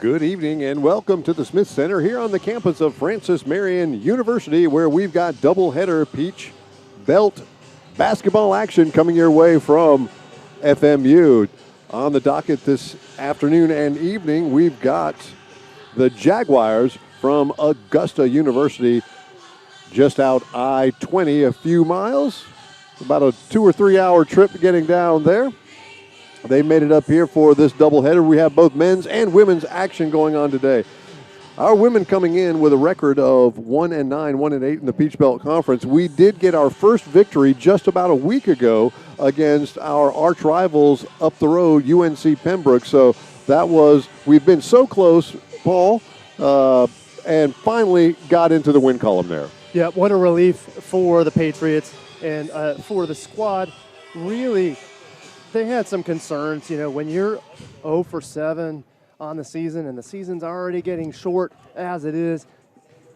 Good evening and welcome to the Smith Center here on the campus of Francis Marion University, where we've got doubleheader Peach Belt basketball action coming your way from FMU. On the docket this afternoon and evening, we've got the Jaguars from Augusta University, just out I-20, a few miles, about a 2 or 3 hour trip getting down there. They made it up here for this doubleheader. We have both men's and women's action going on today. Our women coming in with a record of 1-9, 1-8 in the Peach Belt Conference. We did get our first victory just about a week ago against our arch rivals up the road, UNC Pembroke. So we've been so close, Paul, and finally got into the win column there. Yeah, what a relief for the Patriots and for the squad. Really, they had some concerns. You know, when you're 0 for 7 on the season and the season's already getting short as it is,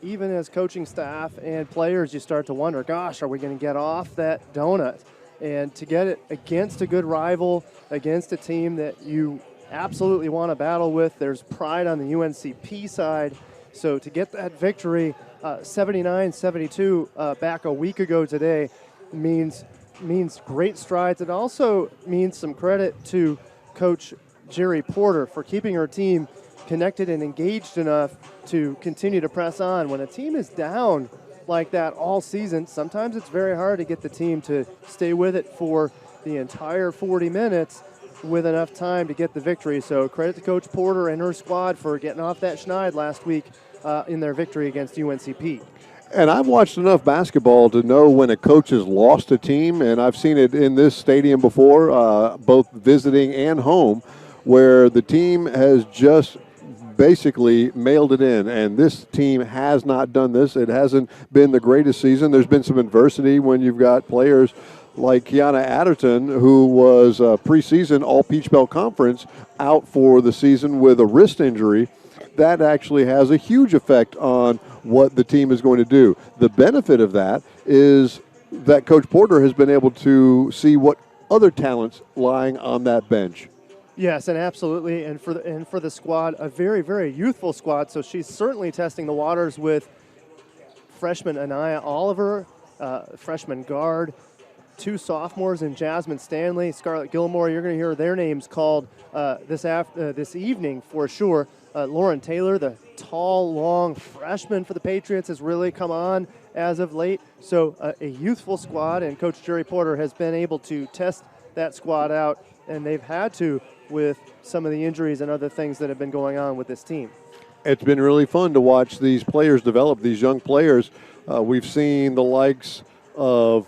even as coaching staff and players, you start to wonder, gosh, are we going to get off that donut? And to get it against a good rival, against a team that you absolutely want to battle with, there's pride on the UNCP side. So to get that victory, 79-72 back a week ago today, means great strides. It also means some credit to Coach Jerry Porter for keeping her team connected and engaged enough to continue to press on. When a team is down like that all season, sometimes it's very hard to get the team to stay with it for the entire 40 minutes with enough time to get the victory. So credit to Coach Porter and her squad for getting off that schneid last week in their victory against UNCP. And I've watched enough basketball to know when a coach has lost a team, and I've seen it in this stadium before, both visiting and home, where the team has just basically mailed it in, and this team has not done this. It hasn't been the greatest season. There's been some adversity when you've got players like Kiana Adderton, who was preseason All-Peach Belt Conference, out for the season with a wrist injury. That actually has a huge effect on what the team is going to do. The benefit of that is that Coach Porter has been able to see what other talents lying on that bench. Yes, and absolutely, and for the squad, a very, very youthful squad. So she's certainly testing the waters with freshman Anaya Oliver, freshman guard, 2 sophomores in Jasmine Stanley, Scarlett Gilmore. You're going to hear their names called this evening for sure. Lauren Taylor, the tall, long freshman for the Patriots, has really come on as of late. So a youthful squad, and Coach Jerry Porter has been able to test that squad out, and they've had to with some of the injuries and other things that have been going on with this team. It's been really fun to watch these players develop, these young players. We've seen the likes of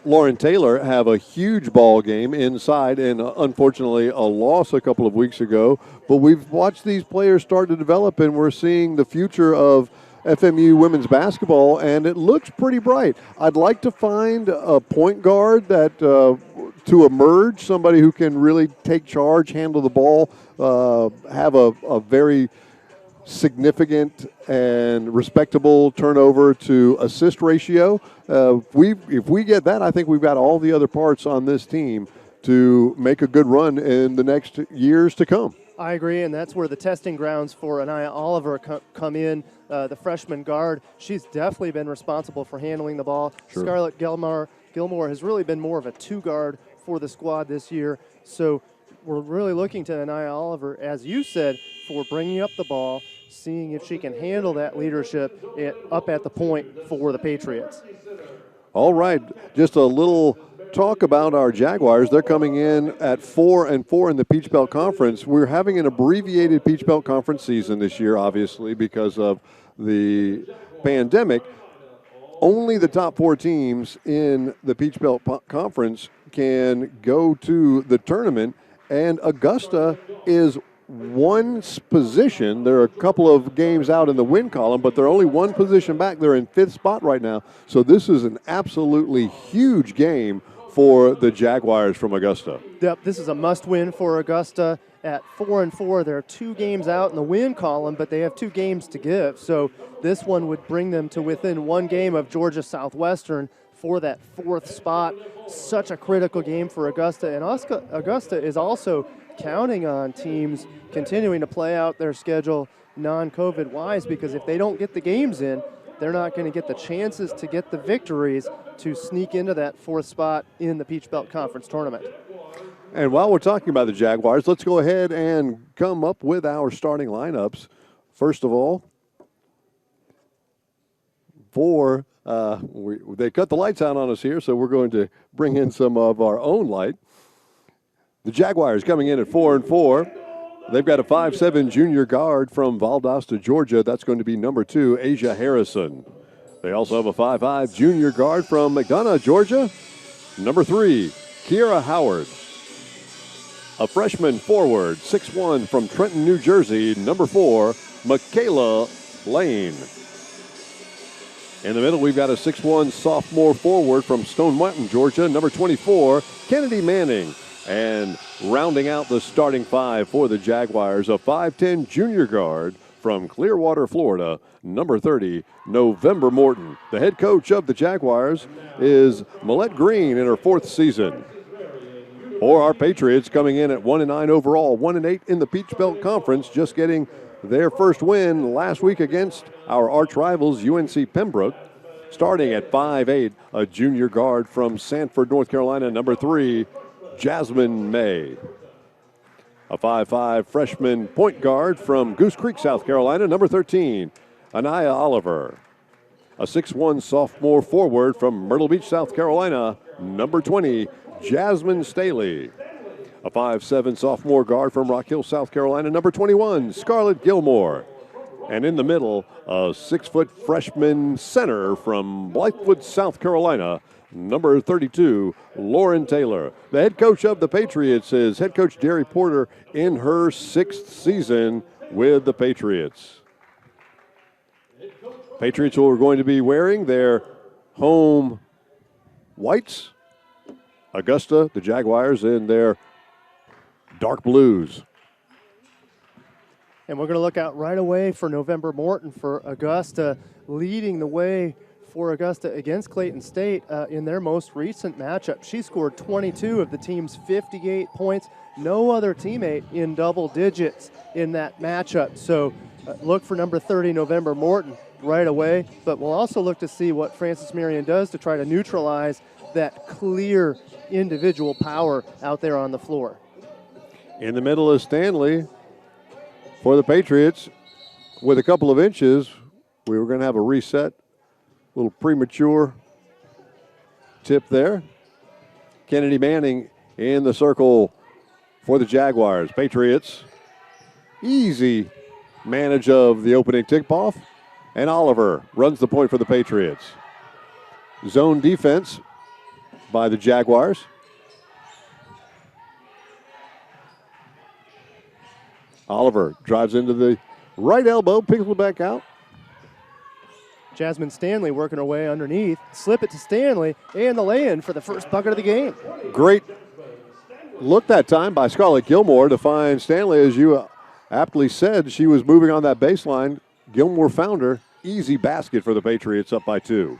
Lauren Taylor have a huge ball game inside, and unfortunately a loss a couple of weeks ago. But we've watched these players start to develop, and we're seeing the future of FMU women's basketball, and it looks pretty bright. I'd like to find a point guard that to emerge, somebody who can really take charge, handle the ball, have a very significant and respectable turnover to assist ratio. If we get that, I think we've got all the other parts on this team to make a good run in the next years to come. I agree, and that's where the testing grounds for Anaya Oliver come in, the freshman guard. She's definitely been responsible for handling the ball. Sure. Scarlett Gilmore has really been more of a 2-guard for the squad this year. So we're really looking to Anaya Oliver, as you said, for bringing up the ball, seeing if she can handle that leadership up at the point for the Patriots. All right, just a little talk about our Jaguars. They're coming in at 4-4 in the Peach Belt Conference. We're having an abbreviated Peach Belt Conference season this year, obviously, because of the pandemic. Only the top 4 teams in the Peach Belt Conference can go to the tournament, and Augusta is one position. There are a couple of games out in the win column, but they're only one position back. They're in 5th spot right now. So this is an absolutely huge game for the Jaguars from Augusta. Yep, this is a must-win for Augusta. At 4-4, they're 2 games out in the win column, but they have 2 games to give. So this one would bring them to within 1 game of Georgia Southwestern for that 4th spot. Such a critical game for Augusta. And Augusta is also counting on teams continuing to play out their schedule non-COVID wise, because if they don't get the games in, they're not going to get the chances to get the victories to sneak into that 4th spot in the Peach Belt Conference tournament. And while we're talking about the Jaguars, let's go ahead and come up with our starting lineups. First of all, they cut the lights out on us here, so we're going to bring in some of our own light. The Jaguars coming in at 4-4. They've got a 5'7" junior guard from Valdosta, Georgia. That's going to be number 2, Asia Harrison. They also have a 5'5" junior guard from McDonough, Georgia. Number 3, Kiera Howard. A freshman forward, 6'1", from Trenton, New Jersey. Number 4, Michaela Lane. In the middle, we've got a 6'1" sophomore forward from Stone Mountain, Georgia. Number 24, Kennedy Manning. And rounding out the starting 5 for the Jaguars, a 5'10" junior guard from Clearwater, Florida. Number 30, November Morton. The head coach of the Jaguars is Millette Green in her 4th season. For our Patriots, coming in at 1-9 overall, 1-8 in the Peach Belt Conference, just getting their first win last week against our arch rivals, UNC Pembroke. Starting at 5'8", a junior guard from Sanford, North Carolina, number 3, Jasmine May. A 5'5" freshman point guard from Goose Creek, South Carolina, number 13, Anaya Oliver. A 6'1" sophomore forward from Myrtle Beach, South Carolina, number 20, Jasmine Staley. A 5'7" sophomore guard from Rock Hill, South Carolina, number 21, Scarlett Gilmore. And in the middle, a 6-foot freshman center from Blythewood, South Carolina, number 32, Lauren Taylor. The head coach of the Patriots is head coach Derry Porter in her 6th season with the Patriots. Patriots are going to be wearing their home whites. Augusta, the Jaguars, in their dark blues. And we're going to look out right away for November Morton for Augusta, leading the way for Augusta against Clayton State in their most recent matchup. She scored 22 of the team's 58 points. No other teammate in double digits in that matchup. So look for number 30, November Morton, right away. But we'll also look to see what Francis Marion does to try to neutralize that clear individual power out there on the floor. In the middle is Stanley for the Patriots with a couple of inches. We were going to have a reset. A little premature tip there. Kennedy Manning in the circle for the Jaguars. Patriots, easy manage of the opening tip-off. And Oliver runs the point for the Patriots. Zone defense by the Jaguars. Oliver drives into the right elbow, picks it back out. Jasmine Stanley working her way underneath. Slip it to Stanley, and the lay-in for the first bucket of the game. Great look that time by Scarlett Gilmore to find Stanley. As you aptly said, she was moving on that baseline. Gilmore found her. Easy basket for the Patriots, up by 2.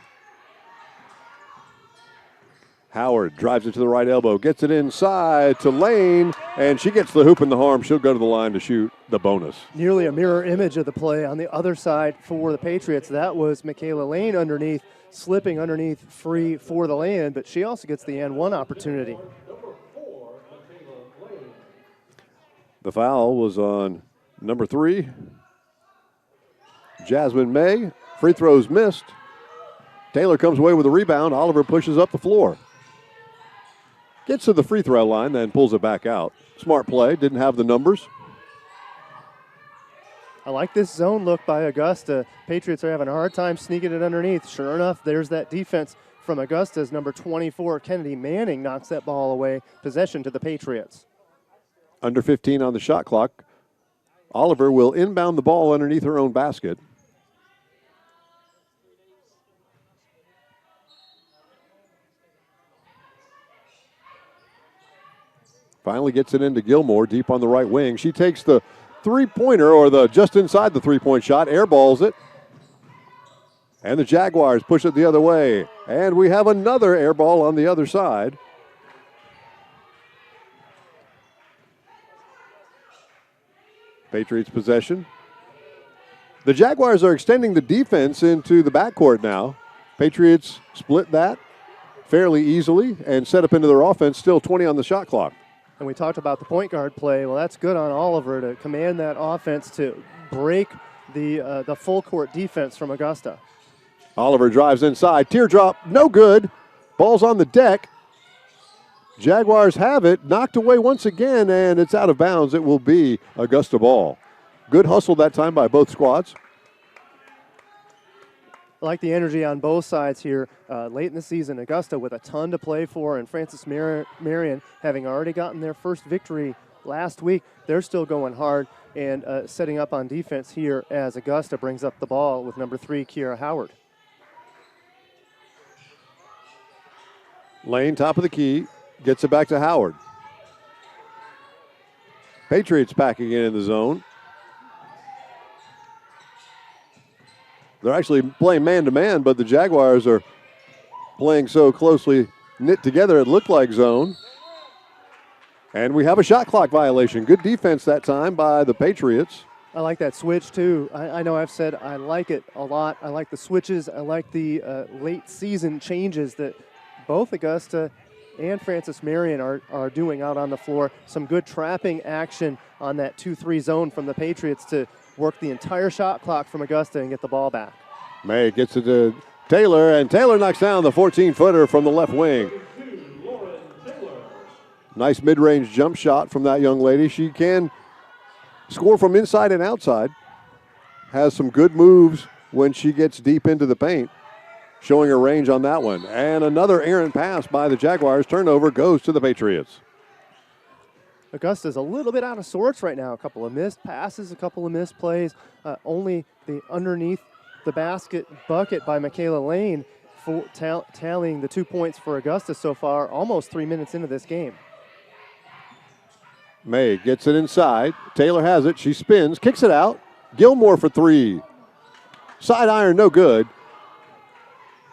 Howard drives it to the right elbow, gets it inside to Lane, and she gets the hoop in the arm. She'll go to the line to shoot the bonus. Nearly a mirror image of the play on the other side for the Patriots. That was Michaela Lane underneath, slipping underneath free for the lay-in, but she also gets the and one opportunity. The foul was on number 3, Jasmine May. Free throws missed. Taylor comes away with a rebound. Oliver pushes up the floor. Gets to the free throw line, then pulls it back out. Smart play, didn't have the numbers. I like this zone look by Augusta. Patriots are having a hard time sneaking it underneath. Sure enough, there's that defense from Augusta's number 24, Kennedy Manning, knocks that ball away. Possession to the Patriots. Under 15 on the shot clock. Oliver will inbound the ball underneath her own basket. Finally gets it into Gilmore, deep on the right wing. She takes the three-pointer, or the just inside the three-point shot, airballs it. And the Jaguars push it the other way. And we have another airball on the other side. Patriots possession. The Jaguars are extending the defense into the backcourt now. Patriots split that fairly easily and set up into their offense, still 20 on the shot clock. And we talked about the point guard play. Well, that's good on Oliver to command that offense to break the full court defense from Augusta. Oliver drives inside. Teardrop, no good. Ball's on the deck. Jaguars have it. Knocked away once again, and it's out of bounds. It will be Augusta ball. Good hustle that time by both squads. I like the energy on both sides here. Late in the season, Augusta with a ton to play for, and Francis Marion having already gotten their first victory last week. They're still going hard and setting up on defense here as Augusta brings up the ball with number 3, Kiera Howard. Lane, top of the key, gets it back to Howard. Patriots packing it in the zone. They're actually playing man-to-man, but the Jaguars are playing so closely knit together it looked like zone. And we have a shot clock violation. Good defense that time by the Patriots. I like that switch, too. I know I've said I like it a lot. I like the switches. I like the late season changes that both Augusta and Francis Marion are doing out on the floor. Some good trapping action on that 2-3 zone from the Patriots to work the entire shot clock from Augusta and get the ball back. May gets it to Taylor, and Taylor knocks down the 14-footer from the left wing. Nice mid-range jump shot from that young lady. She can score from inside and outside. Has some good moves when she gets deep into the paint. Showing her range on that one. And another errant pass by the Jaguars. Turnover goes to the Patriots. Augusta's a little bit out of sorts right now. A couple of missed passes, a couple of missed plays. Only the underneath the basket bucket by Michaela Lane for tallying the 2 points for Augusta so far, almost 3 minutes into this game. May gets it inside. Taylor has it. She spins, kicks it out. Gilmore for 3. Side iron, no good.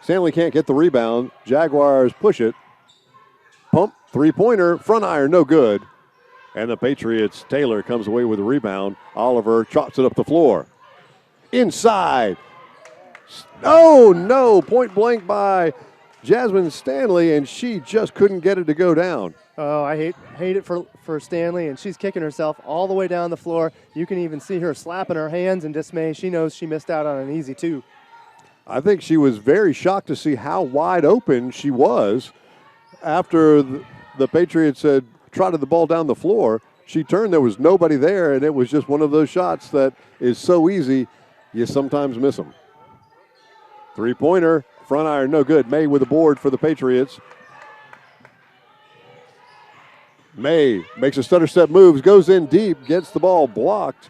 Stanley can't get the rebound. Jaguars push it. Pump, three-pointer, front iron, no good. And the Patriots, Taylor comes away with a rebound. Oliver trots it up the floor. Inside. Oh, no. Point blank by Jasmine Stanley, and she just couldn't get it to go down. Oh, I hate it for Stanley, and she's kicking herself all the way down the floor. You can even see her slapping her hands in dismay. She knows she missed out on an easy 2. I think she was very shocked to see how wide open she was after the Patriots had trotted the ball down the floor. She turned, there was nobody there, and it was just one of those shots that is so easy, you sometimes miss them. Three-pointer, front iron, no good. May with a board for the Patriots. May makes a stutter step moves, goes in deep, gets the ball blocked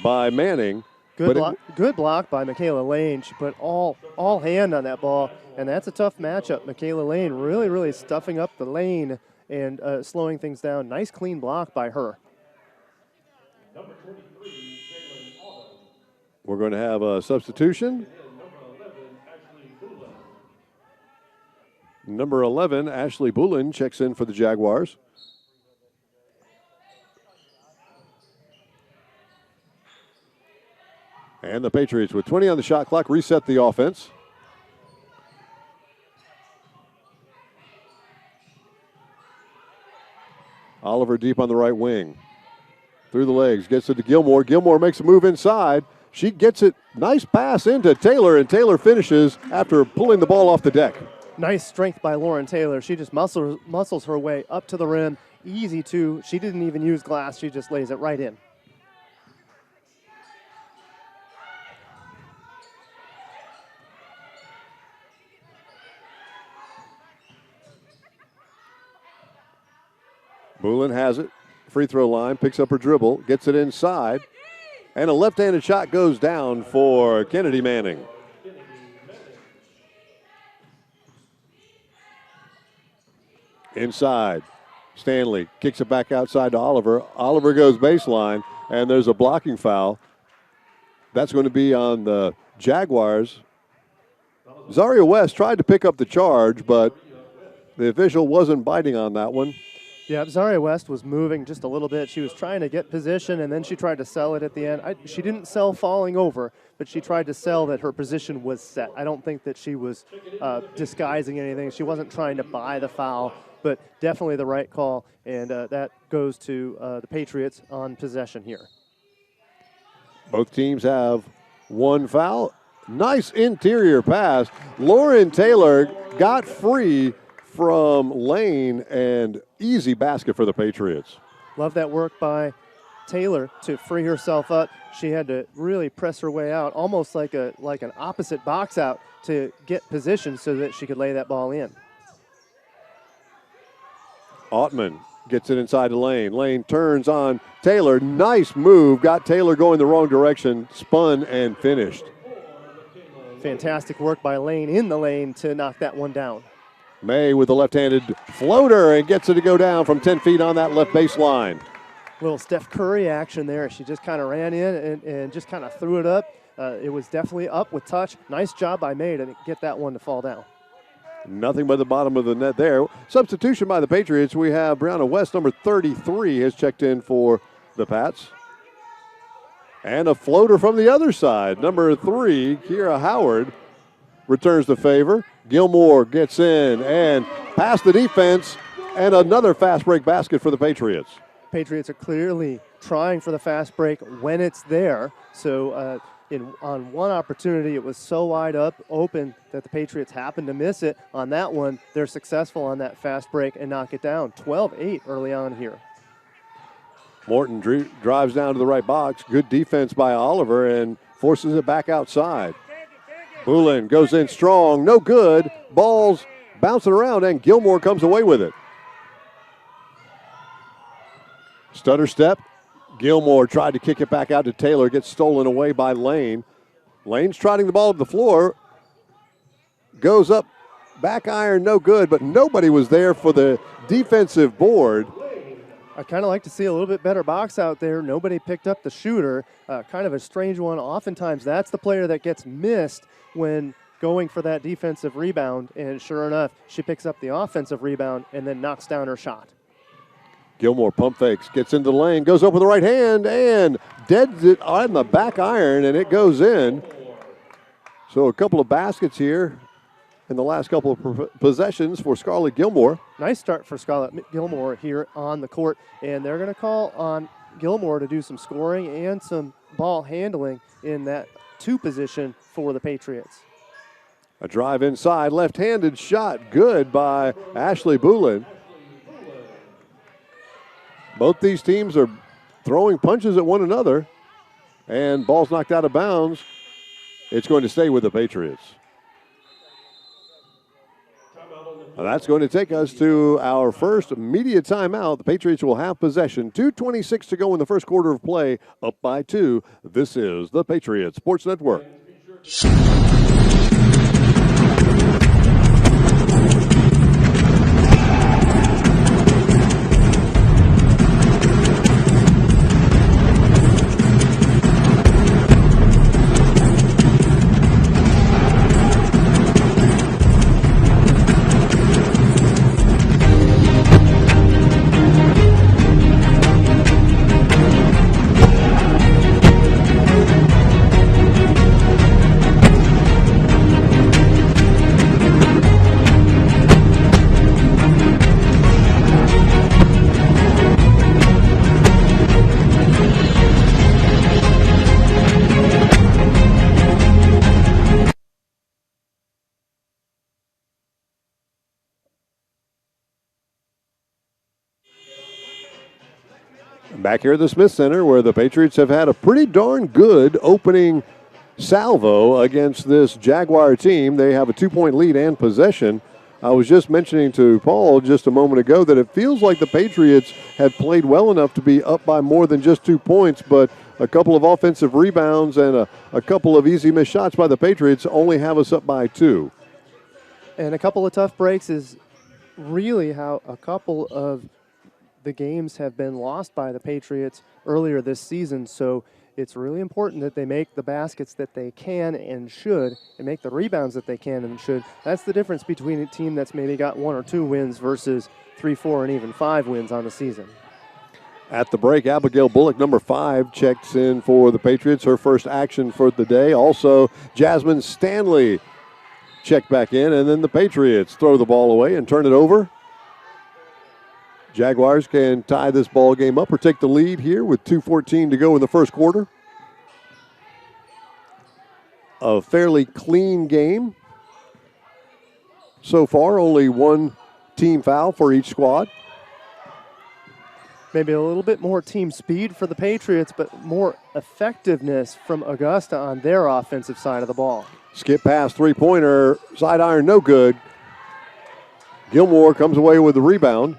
by Manning. Good block by Michaela Lane. She put all hand on that ball, and that's a tough matchup. Michaela Lane really, really stuffing up the lane and slowing things down. Nice clean block by her. We're going to have a substitution. Number 11, Ashley Bullen, checks in for the Jaguars. And the Patriots, with 20 on the shot clock, reset the offense. Oliver deep on the right wing. Through the legs, gets it to Gilmore. Gilmore makes a move inside. She gets it, nice pass into Taylor, and Taylor finishes after pulling the ball off the deck. Nice strength by Lauren Taylor. She just muscles her way up to the rim. Easy 2. She didn't even use glass. She just lays it right in. Bullen has it. Free throw line, picks up her dribble, gets it inside. And a left-handed shot goes down for Kennedy Manning. Inside. Stanley kicks it back outside to Oliver. Oliver goes baseline, and there's a blocking foul. That's going to be on the Jaguars. Zaria West tried to pick up the charge, but the official wasn't biting on that one. Yeah, Zaria West was moving just a little bit. She was trying to get position, and then she tried to sell it at the end. She didn't sell falling over, but she tried to sell that her position was set. I don't think that she was disguising anything. She wasn't trying to buy the foul, but definitely the right call, and that goes to the Patriots on possession here. Both teams have one foul. Nice interior pass. Lauren Taylor got free from Lane, and easy basket for the Patriots. Love that work by Taylor to free herself up. She had to really press her way out, almost like an opposite box out to get position so that she could lay that ball in. Ottman gets it inside the lane. Lane turns on Taylor. Nice move. Got Taylor going the wrong direction. Spun and finished. Fantastic work by Lane in the lane to knock that one down. May with a left-handed floater and gets it to go down from 10 feet on that left baseline. Little Steph Curry action there. She just kind of ran in and just kind of threw it up. It was definitely up with touch. Nice job by May to get that one to fall down. Nothing but the bottom of the net there. Substitution by the Patriots. We have Brianna West, number 33, has checked in for the Pats. And a floater from the other side. Number 3, Kira Howard, returns the favor. Gilmore gets in and past the defense, and another fast break basket for the Patriots. Patriots are clearly trying for the fast break when it's there. So on one opportunity, it was so wide open that the Patriots happened to miss it. On that one, they're successful on that fast break and knock it down. 12-8 early on here. Morton drives down to the right box. Good defense by Oliver and forces it back outside. Boulin goes in strong, no good. Ball's bouncing around, and Gilmore comes away with it. Stutter step. Gilmore tried to kick it back out to Taylor, gets stolen away by Lane. Lane's trotting the ball up the floor. Goes up, back iron, no good, but nobody was there for the defensive board. I'd kind of like to see a little bit better box out there. Nobody picked up the shooter. Kind of a strange one. Oftentimes, that's the player that gets missed when going for that defensive rebound. And sure enough, she picks up the offensive rebound and then knocks down her shot. Gilmore pump fakes, gets into the lane, goes up with the right hand, and deads it on the back iron, and it goes in. So a couple of baskets here in the last couple of possessions for Scarlett Gilmore. Nice start for Scarlett Gilmore here on the court, and they're going to call on Gilmore to do some scoring and some ball handling in that 2 position for the Patriots. A drive inside, left-handed shot, good by Ashley Boulin. Both these teams are throwing punches at one another, and ball's knocked out of bounds. It's going to stay with the Patriots. Now that's going to take us to our first media timeout. The Patriots will have possession. 2:26 to go in the first quarter of play, up by 2. This is the Patriots Sports Network. Back here at the Smith Center, where the Patriots have had a pretty darn good opening salvo against this Jaguar team. They have a 2-point lead and possession. I was just mentioning to Paul just a moment ago that it feels like the Patriots have played well enough to be up by more than just 2 points, but a couple of offensive rebounds and a couple of easy missed shots by the Patriots only have us up by 2. And a couple of tough breaks is really how a couple of the games have been lost by the Patriots earlier this season. So it's really important that they make the baskets that they can and should and make the rebounds that they can and should. That's the difference between a team that's maybe got 1 or 2 wins versus 3, 4, and even 5 wins on the season. At the break, Abigail Bullock, number 5, checks in for the Patriots, her first action for the day. Also, Jasmine Stanley checked back in, and then the Patriots throw the ball away and turn it over. Jaguars can tie this ball game up or take the lead here with 2:14 to go in the first quarter. A fairly clean game so far, only 1 team foul for each squad. Maybe a little bit more team speed for the Patriots, but more effectiveness from Augusta on their offensive side of the ball. Skip pass, three-pointer, side iron, no good. Gilmore comes away with the rebound.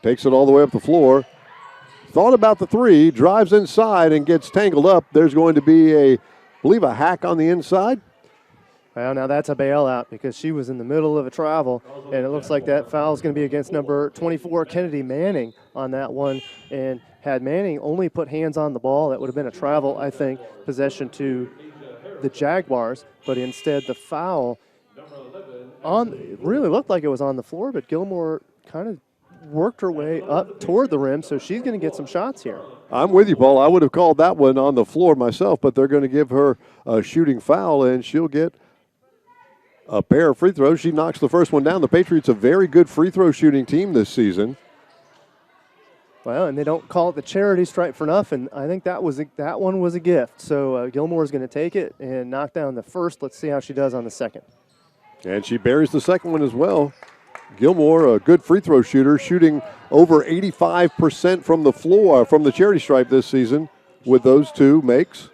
Takes it all the way up the floor. Thought about the 3, drives inside and gets tangled up. There's going to be I believe a hack on the inside. Well, now that's a bailout because she was in the middle of a travel, and it looks like that foul is going to be against number 24, Kennedy Manning, on that one. And had Manning only put hands on the ball, that would have been a travel, I think, possession to the Jaguars. But instead, the foul it really looked like it was on the floor, but Gilmore kind of worked her way up toward the rim, so she's going to get some shots here. I'm with you, Paul. I would have called that one on the floor myself, but they're going to give her a shooting foul, and she'll get a pair of free throws. She knocks the first one down. The Patriots a very good free throw shooting team this season. Well, and they don't call it the charity stripe for nothing. I think that one was a gift. So Gilmore's going to take it and knock down the first. Let's see how she does on the second. And she buries the second one as well. Gilmore, a good free throw shooter, shooting over 85% from the floor, from the charity stripe this season with those 2 makes.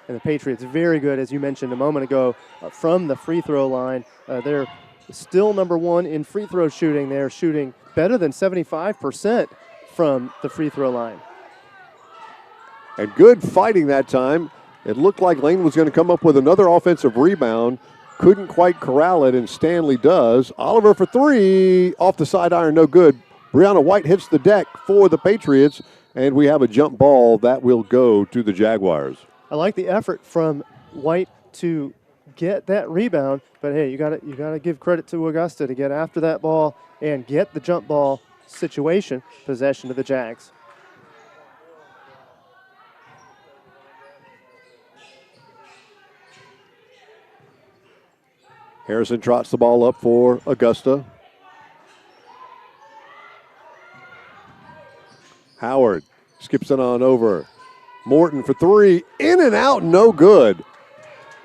And the Patriots very good, as you mentioned a moment ago, from the free throw line. They're still number 1 in free throw shooting. They're shooting better than 75% from the free throw line. And good fighting that time. It looked like Lane was going to come up with another offensive rebound. Couldn't quite corral it, and Stanley does. Oliver for 3, off the side iron, no good. Brianna White hits the deck for the Patriots, and we have a jump ball that will go to the Jaguars. I like the effort from White to get that rebound, but hey, you got to give credit to Augusta to get after that ball and get the jump ball situation possession to the Jags. Harrison trots the ball up for Augusta. Howard skips it on over. Morton for 3, in and out, no good.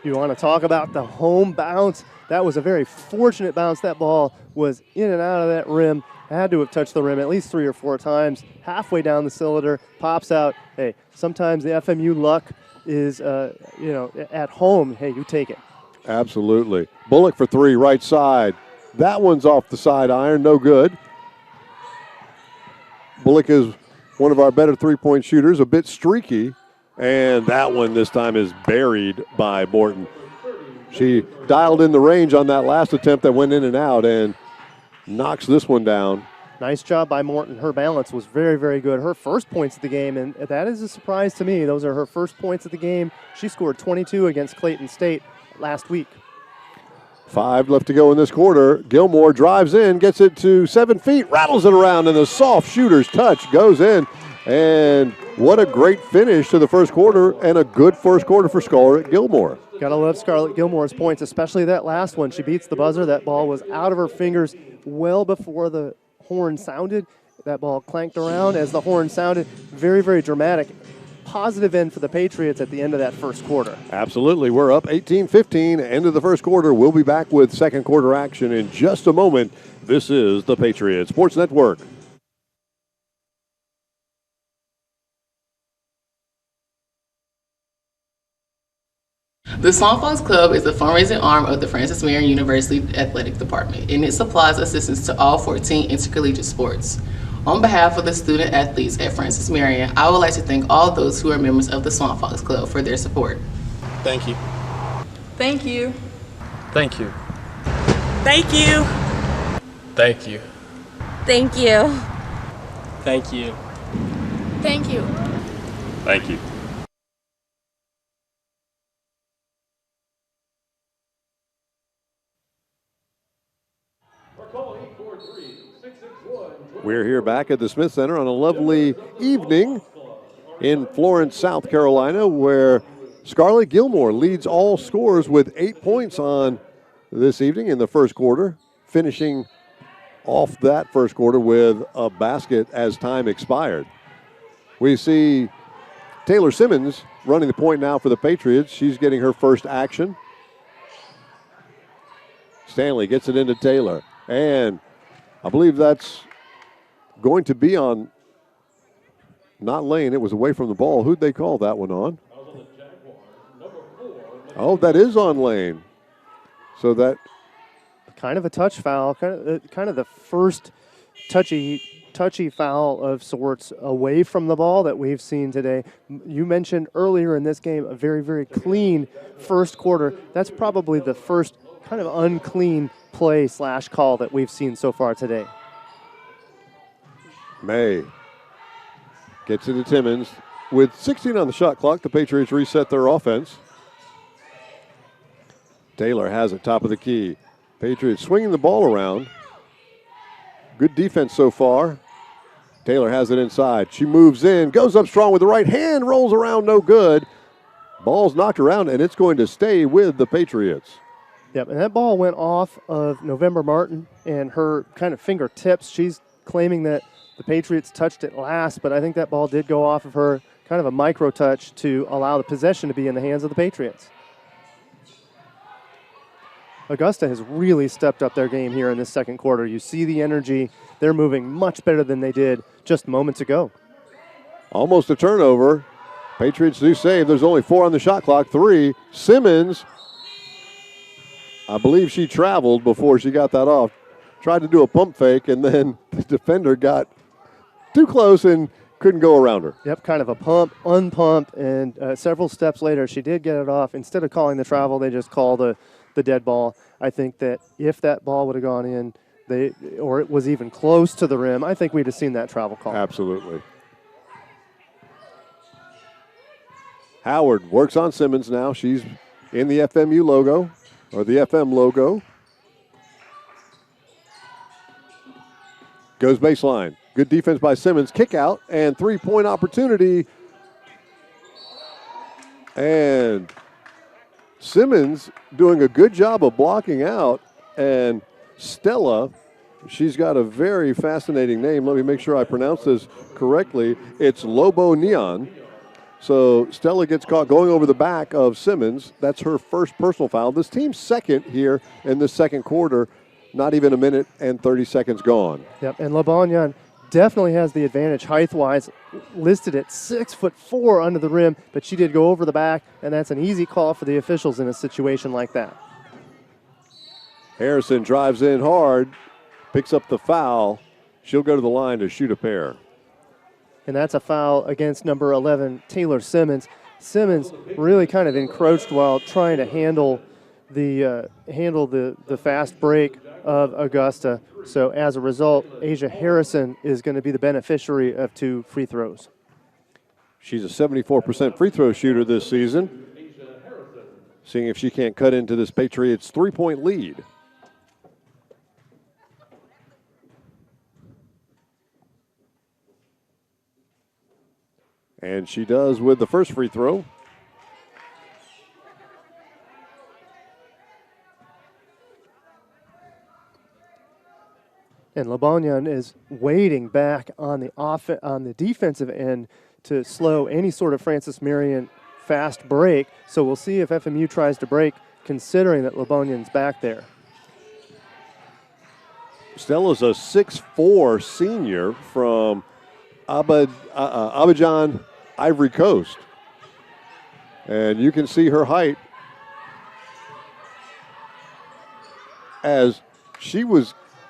You want to talk about the home bounce? That was a very fortunate bounce. That ball was in and out of that rim. Had to have touched the rim at least 3 or 4 times. Halfway down the cylinder, pops out. Hey, sometimes the FMU luck is, at home. Hey, you take it. Absolutely. Bullock for 3, right side. That one's off the side iron, no good. Bullock is one of our better three-point shooters, a bit streaky, and that one this time is buried by Morton. She dialed in the range on that last attempt that went in and out and knocks this one down. Nice job by Morton. Her balance was very, very good. Her first points of the game, and that is a surprise to me. Those are her first points of the game. She scored 22 against Clayton State last week. 5 left to go in this quarter. Gilmore drives in, gets it to 7 feet, rattles it around, and the soft shooter's touch goes in. And what a great finish to the first quarter, and a good first quarter for Scarlett Gilmore. Gotta love Scarlett Gilmore's points, especially that last one. She beats the buzzer. That ball was out of her fingers well before the horn sounded. That ball clanked around as the horn sounded. Very, very dramatic. Positive end for the Patriots at the end of that first quarter. Absolutely. We're up 18-15, end of the first quarter. We'll be back with second quarter action in just a moment. This is the Patriot Sports Network. The Swan Fox Club is the fundraising arm of the Francis Marion University Athletic Department, and it supplies assistance to all 14 intercollegiate sports. On behalf of the student athletes at Francis Marion, I would like to thank all those who are members of the Swan Fox Club for their support. Thank you. Thank you. Thank you. Thank you. Thank you. Thank you. Thank you. Thank you. Thank you. We're here back at the Smith Center on a lovely evening in Florence, South Carolina, where Scarlett Gilmore leads all scorers with 8 points on this evening in the first quarter, finishing off that first quarter with a basket as time expired. We see Taylor Simmons running the point now for the Patriots. She's getting her first action. Stanley gets it into Taylor, and I believe that's going to be on, not Lane, it was away from the ball. Who'd they call that one on? Oh, that is on Lane. So that Kind of a touch foul, kind of the first touchy foul of sorts away from the ball that we've seen today. You mentioned earlier in this game a very, very clean first quarter. That's probably the first kind of unclean play / call that we've seen so far today. May gets it to Timmons. With 16 on the shot clock, the Patriots reset their offense. Taylor has it top of the key. Patriots swinging the ball around. Good defense so far. Taylor has it inside. She moves in, goes up strong with the right hand, rolls around, no good. Ball's knocked around, and it's going to stay with the Patriots. Yep, and that ball went off of November Martin and her kind of fingertips. She's claiming that the Patriots touched it last, but I think that ball did go off of her, kind of a micro touch to allow the possession to be in the hands of the Patriots. Augusta has really stepped up their game here in this second quarter. You see the energy. They're moving much better than they did just moments ago. Almost a turnover. Patriots do save. There's only 4 on the shot clock. 3. Simmons, I believe she traveled before she got that off. Tried to do a pump fake, and then the defender got too close and couldn't go around her. Yep, kind of a pump, unpump, and several steps later, she did get it off. Instead of calling the travel, they just called the dead ball. I think that if that ball would have gone in, or it was even close to the rim, I think we'd have seen that travel call. Absolutely. Howard works on Simmons now. She's in the FMU logo, or the FM logo. Goes baseline. Good defense by Simmons. Kick out and 3-point opportunity. And Simmons doing a good job of blocking out. And Stella, she's got a very fascinating name. Let me make sure I pronounce this correctly. It's Lobo Neon. So Stella gets caught going over the back of Simmons. That's her first personal foul. This team's second here in the second quarter. Not even a minute and 30 seconds gone. Yep, and LeBonyan definitely has the advantage height-wise, listed at 6'4" under the rim, but she did go over the back, and that's an easy call for the officials in a situation like that. Harrison drives in hard, picks up the foul. She'll go to the line to shoot a pair. And that's a foul against number 11, Taylor Simmons. Simmons really kind of encroached while trying to handle the fast break of Augusta. So as a result, Asia Harrison is going to be the beneficiary of 2 free throws. She's a 74% free throw shooter this season. Seeing if she can't cut into this Patriots 3-point lead. And she does with the first free throw. And LeBonyan is waiting back on the defensive end to slow any sort of Francis Marion fast break. So we'll see if FMU tries to break, considering that LeBonyan's back there. Stella's a 6'4" senior from Abidjan, Ivory Coast. And you can see her height as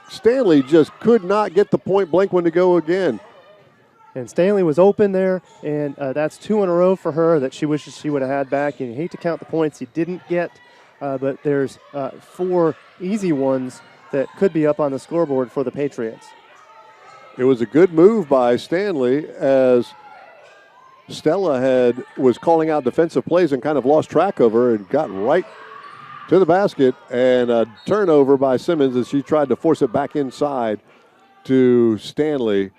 Stanley just could not get the point blank one to go again. And Stanley was open there, and that's 2 in a row for her that she wishes she would have had back. And you hate to count the points he didn't get, but there's 4 easy ones that could be up on the scoreboard for the Patriots. It was a good move by Stanley as Stella was calling out defensive plays and kind of lost track of her and got right to the basket, and a turnover by Simmons as she tried to force it back inside to Stanley.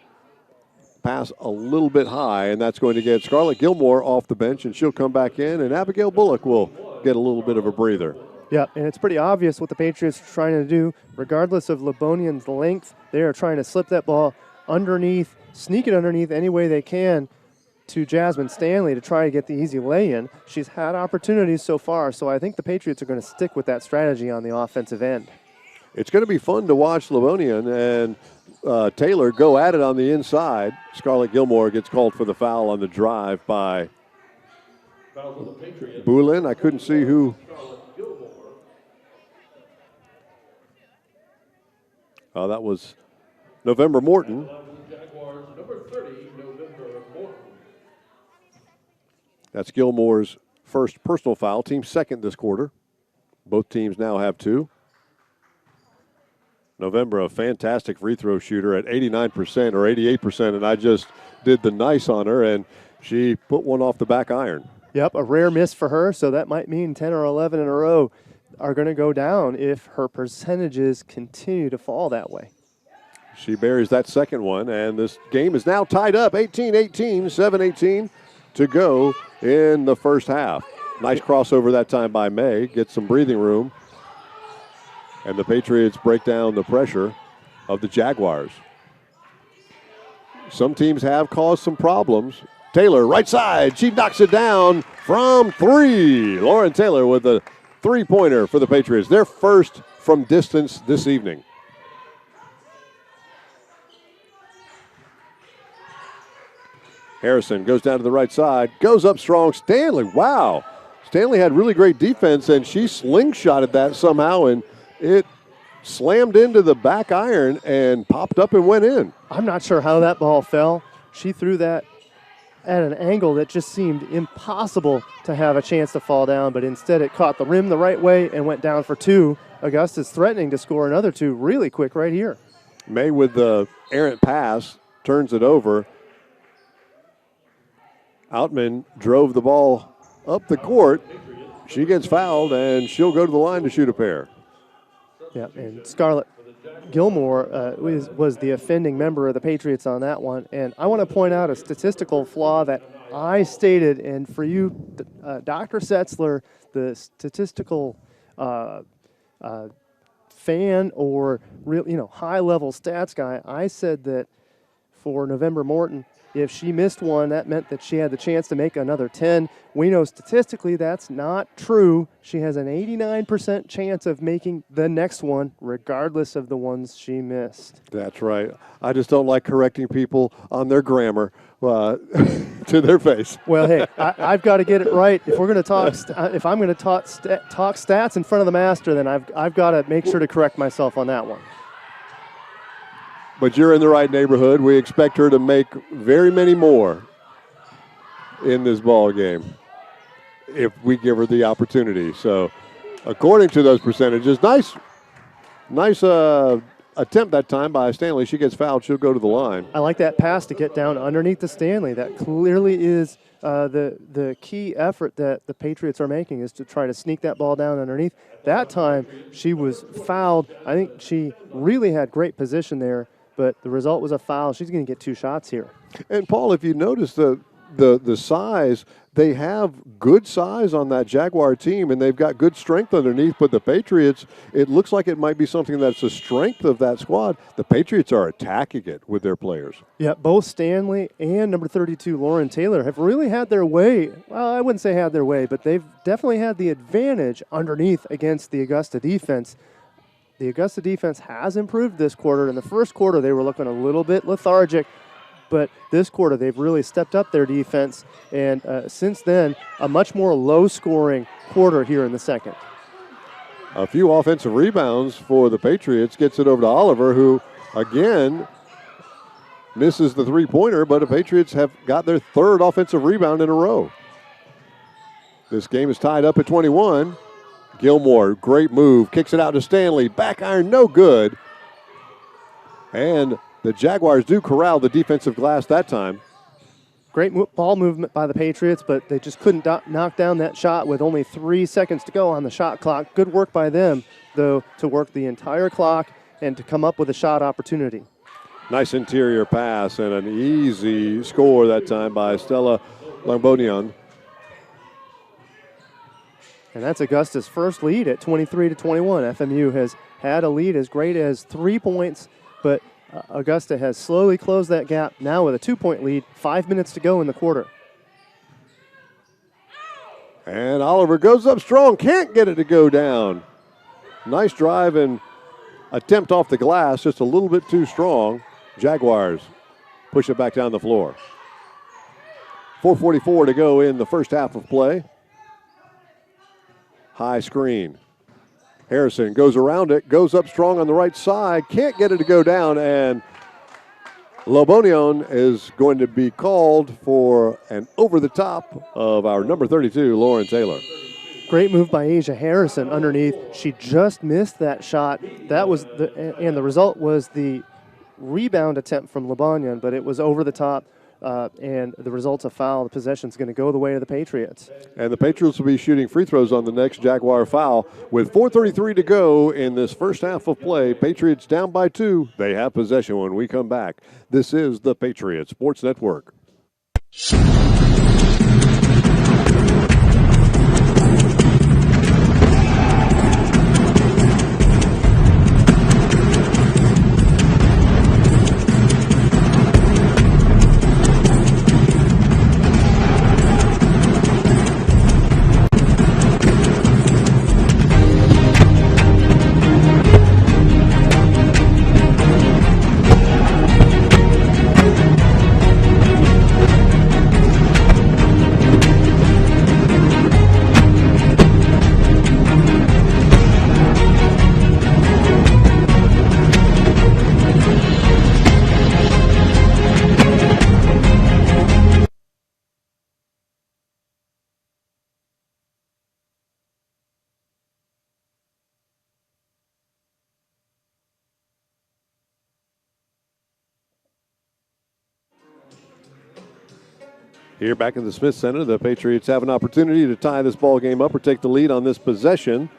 Pass a little bit high, and that's going to get Scarlett Gilmore off the bench, and she'll come back in, and Abigail Bullock will get a little bit of a breather. Yeah, and it's pretty obvious what the Patriots are trying to do. Regardless of Lebonian's length, they are trying to slip that ball underneath, sneak it underneath any way they can to Jasmine Stanley to try to get the easy lay-in. She's had opportunities so far, so I think the Patriots are going to stick with that strategy on the offensive end. It's going to be fun to watch Lebonian and Taylor go at it on the inside. Scarlett Gilmore gets called for the foul on the drive by Boulin. I couldn't see who. Oh, that was November Morton. Jaguars, number 30, November Morton. That's Gilmore's first personal foul, team second this quarter. Both teams now have 2. November, a fantastic free throw shooter at 89% or 88%, and I just did the nice on her, and she put one off the back iron. Yep, a rare miss for her, so that might mean 10 or 11 in a row are going to go down if her percentages continue to fall that way. She buries that second one, and this game is now tied up, 18-18, 7:18 to go in the first half. Nice crossover that time by May, gets some breathing room, and the Patriots break down the pressure of the Jaguars. Some teams have caused some problems. Taylor, right side, she knocks it down from 3. Lauren Taylor with a three-pointer for the Patriots. Their first from distance this evening. Harrison goes down to the right side, goes up strong. Stanley, wow. Stanley had really great defense, and she slingshotted that somehow, and it slammed into the back iron and popped up and went in. I'm not sure how that ball fell. She threw that at an angle that just seemed impossible to have a chance to fall down, but instead it caught the rim the right way and went down for 2. Augusta's threatening to score another 2 really quick right here. May with the errant pass turns it over. Outman drove the ball up the court. She gets fouled, and she'll go to the line to shoot a pair. Yeah, and Scarlett Gilmore was the offending member of the Patriots on that one. And I want to point out a statistical flaw that I stated, and for you, Dr. Setzler, the statistical fan or real, high-level stats guy, I said that for November Morton, if she missed one, that meant that she had the chance to make another 10. We know statistically that's not true. She has an 89% chance of making the next one, regardless of the ones she missed. That's right. I just don't like correcting people on their grammar to their face. Well, hey, I've got to get it right. If we're going to talk, if I'm going to talk stats in front of the master, then I've got to make sure to correct myself on that one. But you're in the right neighborhood. We expect her to make very many more in this ball game if we give her the opportunity. So, according to those percentages, nice attempt that time by Stanley. She gets fouled. She'll go to the line. I like that pass to get down underneath the Stanley. That clearly is the key effort that the Patriots are making, is to try to sneak that ball down underneath. That time she was fouled. I think she really had great position there, but the result was a foul. She's going to get 2 shots here. And, Paul, if you notice the size, they have good size on that Jaguar team, and they've got good strength underneath. But the Patriots, it looks like it might be something that's the strength of that squad. The Patriots are attacking it with their players. Yeah, both Stanley and number 32, Lauren Taylor, have really had their way. Well, I wouldn't say had their way, but they've definitely had the advantage underneath against the Augusta defense. The Augusta defense has improved this quarter. In the first quarter, they were looking a little bit lethargic, but this quarter they've really stepped up their defense, and since then, a much more low-scoring quarter here in the second. A few offensive rebounds for the Patriots, gets it over to Oliver, who, again, misses the three-pointer, but the Patriots have got their 3rd offensive rebound in a row. This game is tied up at 21. Gilmore, great move, kicks it out to Stanley. Back iron, no good. And the Jaguars do corral the defensive glass that time. Great ball movement by the Patriots, but they just couldn't knock down that shot with only 3 seconds to go on the shot clock. Good work by them, though, to work the entire clock and to come up with a shot opportunity. Nice interior pass and an easy score that time by Stella Lambonian. And that's Augusta's first lead at 23-21. FMU has had a lead as great as 3 points, but Augusta has slowly closed that gap now with a 2-point lead, 5 minutes to go in the quarter. And Oliver goes up strong, can't get it to go down. Nice drive and attempt off the glass, just a little bit too strong. Jaguars push it back down the floor. 4:44 to go in the first half of play. High screen. Harrison goes around it, goes up strong on the right side, can't get it to go down, and Lobonion is going to be called for an over the top of our number 32, Lauren Taylor. Great move by Asia Harrison underneath. She just missed that shot. That was and the result was the rebound attempt from Lobonion, but it was over the top. And the result's a foul. The possession's going to go the way of the Patriots. And the Patriots will be shooting free throws on the next Jaguar foul. With 4:33 to go in this first half of play, Patriots down by 2. They have possession when we come back. This is the Patriot Sports Network. Here back in the Smith Center, the Patriots have an opportunity to tie this ball game up or take the lead on this possession.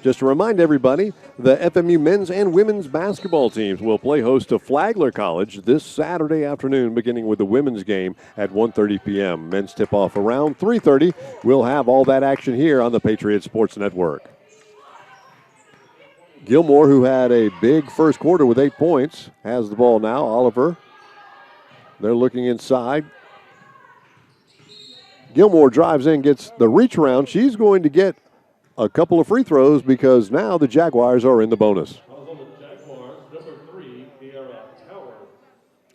Just to remind everybody, the FMU men's and women's basketball teams will play host to Flagler College this Saturday afternoon, beginning with the women's game at 1:30 p.m. Men's tip-off around 3:30. We'll have all that action here on the Patriot Sports Network. Gilmore, who had a big first quarter with 8 points, has the ball now. Oliver, they're looking inside. Gilmore drives in, gets the reach around. She's going to get a couple of free throws because now the Jaguars are in the bonus.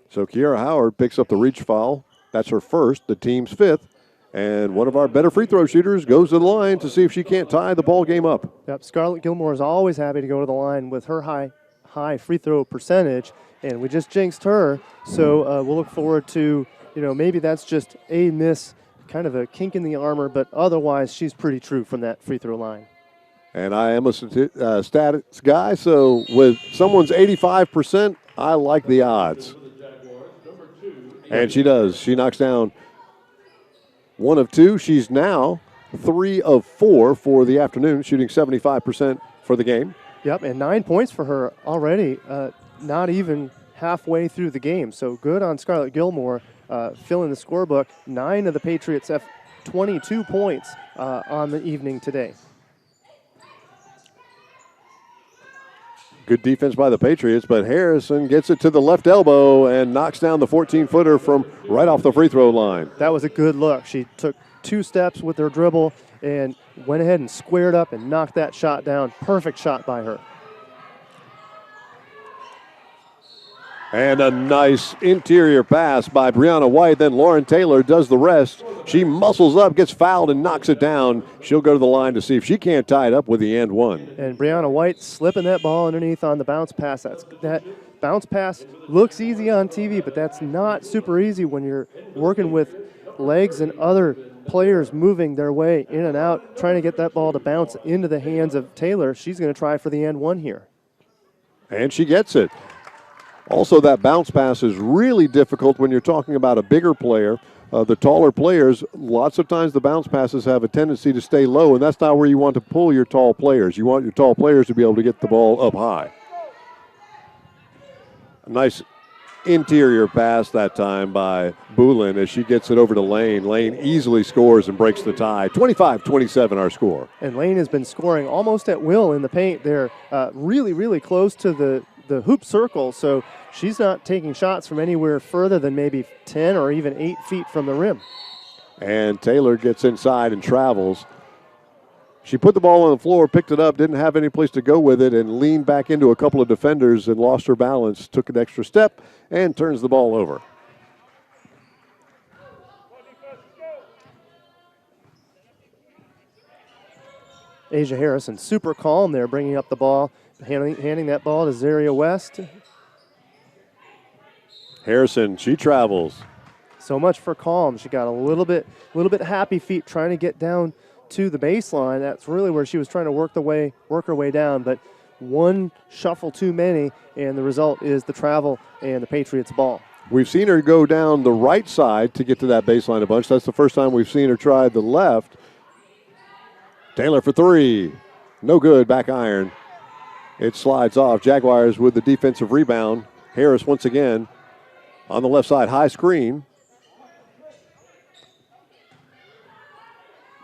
So Kiara Howard picks up the reach foul. That's her first, the team's 5th. And one of our better free throw shooters goes to the line to see if she can't tie the ball game up. Yep, Scarlett Gilmore is always happy to go to the line with her high free throw percentage, and we just jinxed her. So we'll look forward to, maybe that's just a miss, kind of a kink in the armor, but otherwise she's pretty true from that free throw line. And I am a stats guy, so with someone's 85%, I like the odds. And she does. She knocks down 1 of 2. She's now 3 of 4 for the afternoon, shooting 75% for the game. Yep, and 9 points for her already, not even halfway through the game. So good on Scarlett Gilmore. Filling the scorebook. 9 of the Patriots have 22 points on the evening today. Good defense by the Patriots, but Harrison gets it to the left elbow and knocks down the 14-footer from right off the free throw line. That was a good look. She took 2 steps with her dribble and went ahead and squared up and knocked that shot down. Perfect shot by her. And a nice interior pass by Brianna White. Then Lauren Taylor does the rest. She muscles up, gets fouled, and knocks it down. She'll go to the line to see if she can't tie it up with the and one. And Brianna White slipping that ball underneath on the bounce pass. That bounce pass looks easy on TV, but that's not super easy when you're working with legs and other players moving their way in and out, trying to get that ball to bounce into the hands of Taylor. She's going to try for the and one here. And she gets it. Also, that bounce pass is really difficult when you're talking about a bigger player. The taller players, lots of times the bounce passes have a tendency to stay low, and that's not where you want to pull your tall players. You want your tall players to be able to get the ball up high. A nice interior pass that time by Boulin as she gets it over to Lane. Lane easily scores and breaks the tie. 25-27 our score. And Lane has been scoring almost at will in the paint. They're really, really close to the hoop circle, so she's not taking shots from anywhere further than maybe 10 or even 8 feet from the rim. And Taylor gets inside and travels. She put the ball on the floor, picked it up, didn't have any place to go with it, and leaned back into a couple of defenders and lost her balance, took an extra step, and turns the ball over. Asia Harrison super calm there, bringing up the ball, handing that ball to Zaria West. Harrison, she travels. So much for calm. She got a little bit happy feet trying to get down to the baseline. That's really where she was trying to work her way down, but one shuffle too many, and the result is the travel and the Patriots ball. We've seen her go down the right side to get to that baseline a bunch. That's the first time we've seen her try the left. Taylor for three. No good, back iron. It slides off. Jaguars with the defensive rebound. Harris once again on the left side, high screen.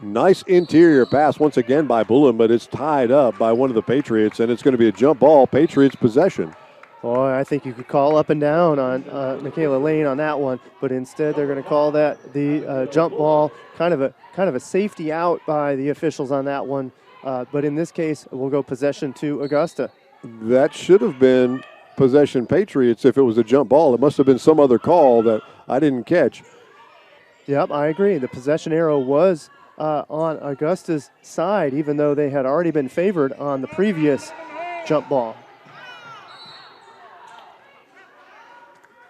Nice interior pass once again by Bullen, but it's tied up by one of the Patriots, and it's going to be a jump ball, Patriots possession. Boy, I think you could call up and down on Michaela Lane on that one, but instead they're going to call that the jump ball, kind of a safety out by the officials on that one. But in this case, we'll go possession to Augusta. That should have been possession Patriots if it was a jump ball. It must have been some other call that I didn't catch. Yep, I agree. The possession arrow was on Augusta's side, even though they had already been favored on the previous jump ball.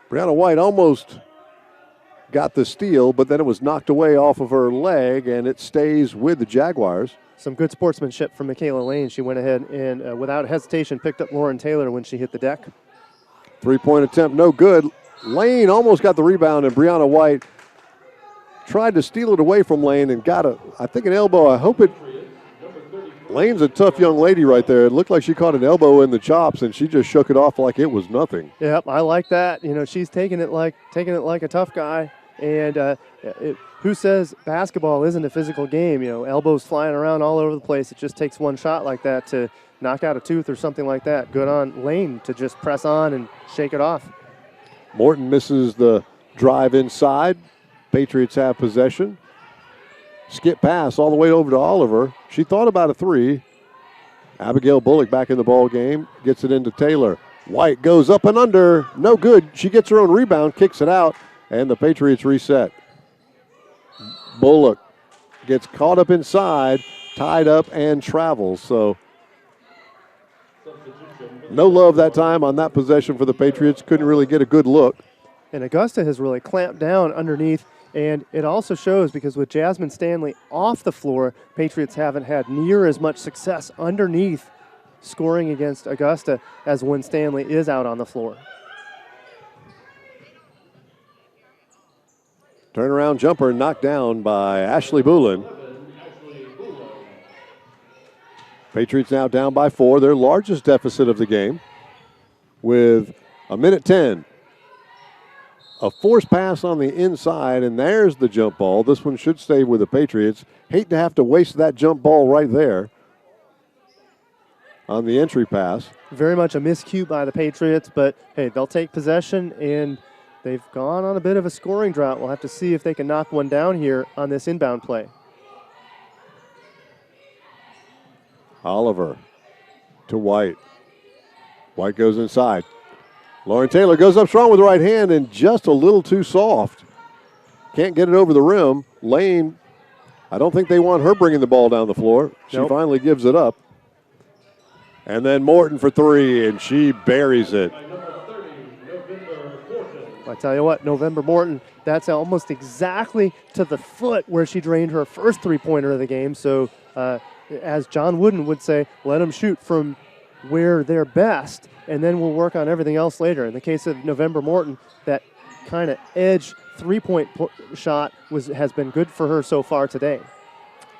Brianna White almost got the steal, but then it was knocked away off of her leg, and it stays with the Jaguars. Some good sportsmanship from Michaela Lane. She went ahead and, without hesitation, picked up Lauren Taylor when she hit the deck. Three-point attempt, no good. Lane almost got the rebound, and Brianna White tried to steal it away from Lane and got I think an elbow. I hope it. Lane's a tough young lady right there. It looked like she caught an elbow in the chops, and she just shook it off like it was nothing. Yep, I like that. You know, she's taking it like a tough guy. And who says basketball isn't a physical game? You know, elbows flying around all over the place. It just takes one shot like that to knock out a tooth or something like that. Good on Lane to just press on and shake it off. Morton misses the drive inside. Patriots have possession. Skip pass all the way over to Oliver. She thought about a three. Abigail Bullock back in the ball game. Gets it into Taylor. White goes up and under. No good. She gets her own rebound, kicks it out, and the Patriots reset. Bullock gets caught up inside, tied up, and travels. So no love that time on that possession for the Patriots. Couldn't really get a good look. And Augusta has really clamped down underneath. And it also shows because with Jasmine Stanley off the floor, Patriots haven't had near as much success underneath scoring against Augusta as when Stanley is out on the floor. Turnaround jumper knocked down by Ashley Boulin. Patriots now down by 4, their largest deficit of the game, with a minute 10. A forced pass on the inside, and there's the jump ball. This one should stay with the Patriots. Hate to have to waste that jump ball right there on the entry pass. Very much a miscue by the Patriots, but hey, they'll take possession, and they've gone on a bit of a scoring drought. We'll have to see if they can knock one down here on this inbound play. Oliver to White. White goes inside. Lauren Taylor goes up strong with the right hand and just a little too soft. Can't get it over the rim. Lane, I don't think they want her bringing the ball down the floor. She finally gives it up. And then Morton for three, and she buries it. I tell you what, November Morton, that's almost exactly to the foot where she drained her first three-pointer of the game. So as John Wooden would say, let them shoot from where they're best, and then we'll work on everything else later. In the case of November Morton, that kind of edge three-point shot has been good for her so far today.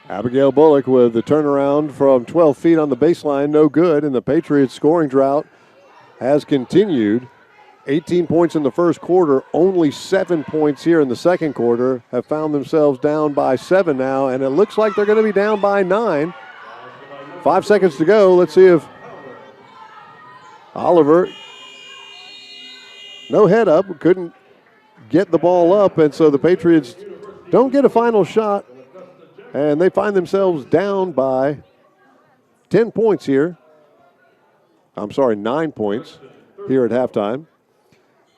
Abigail Bullock with the turnaround from 12 feet on the baseline, no good, and the Patriots scoring drought has continued. 18 points in the first quarter, only 7 points here in the second quarter, have found themselves down by 7 now, and it looks like they're going to be down by 9. 5 seconds to go. Let's see if Oliver, no head up, couldn't get the ball up, and so the Patriots don't get a final shot, and they find themselves down by 10 points here. I'm sorry, 9 points here at halftime.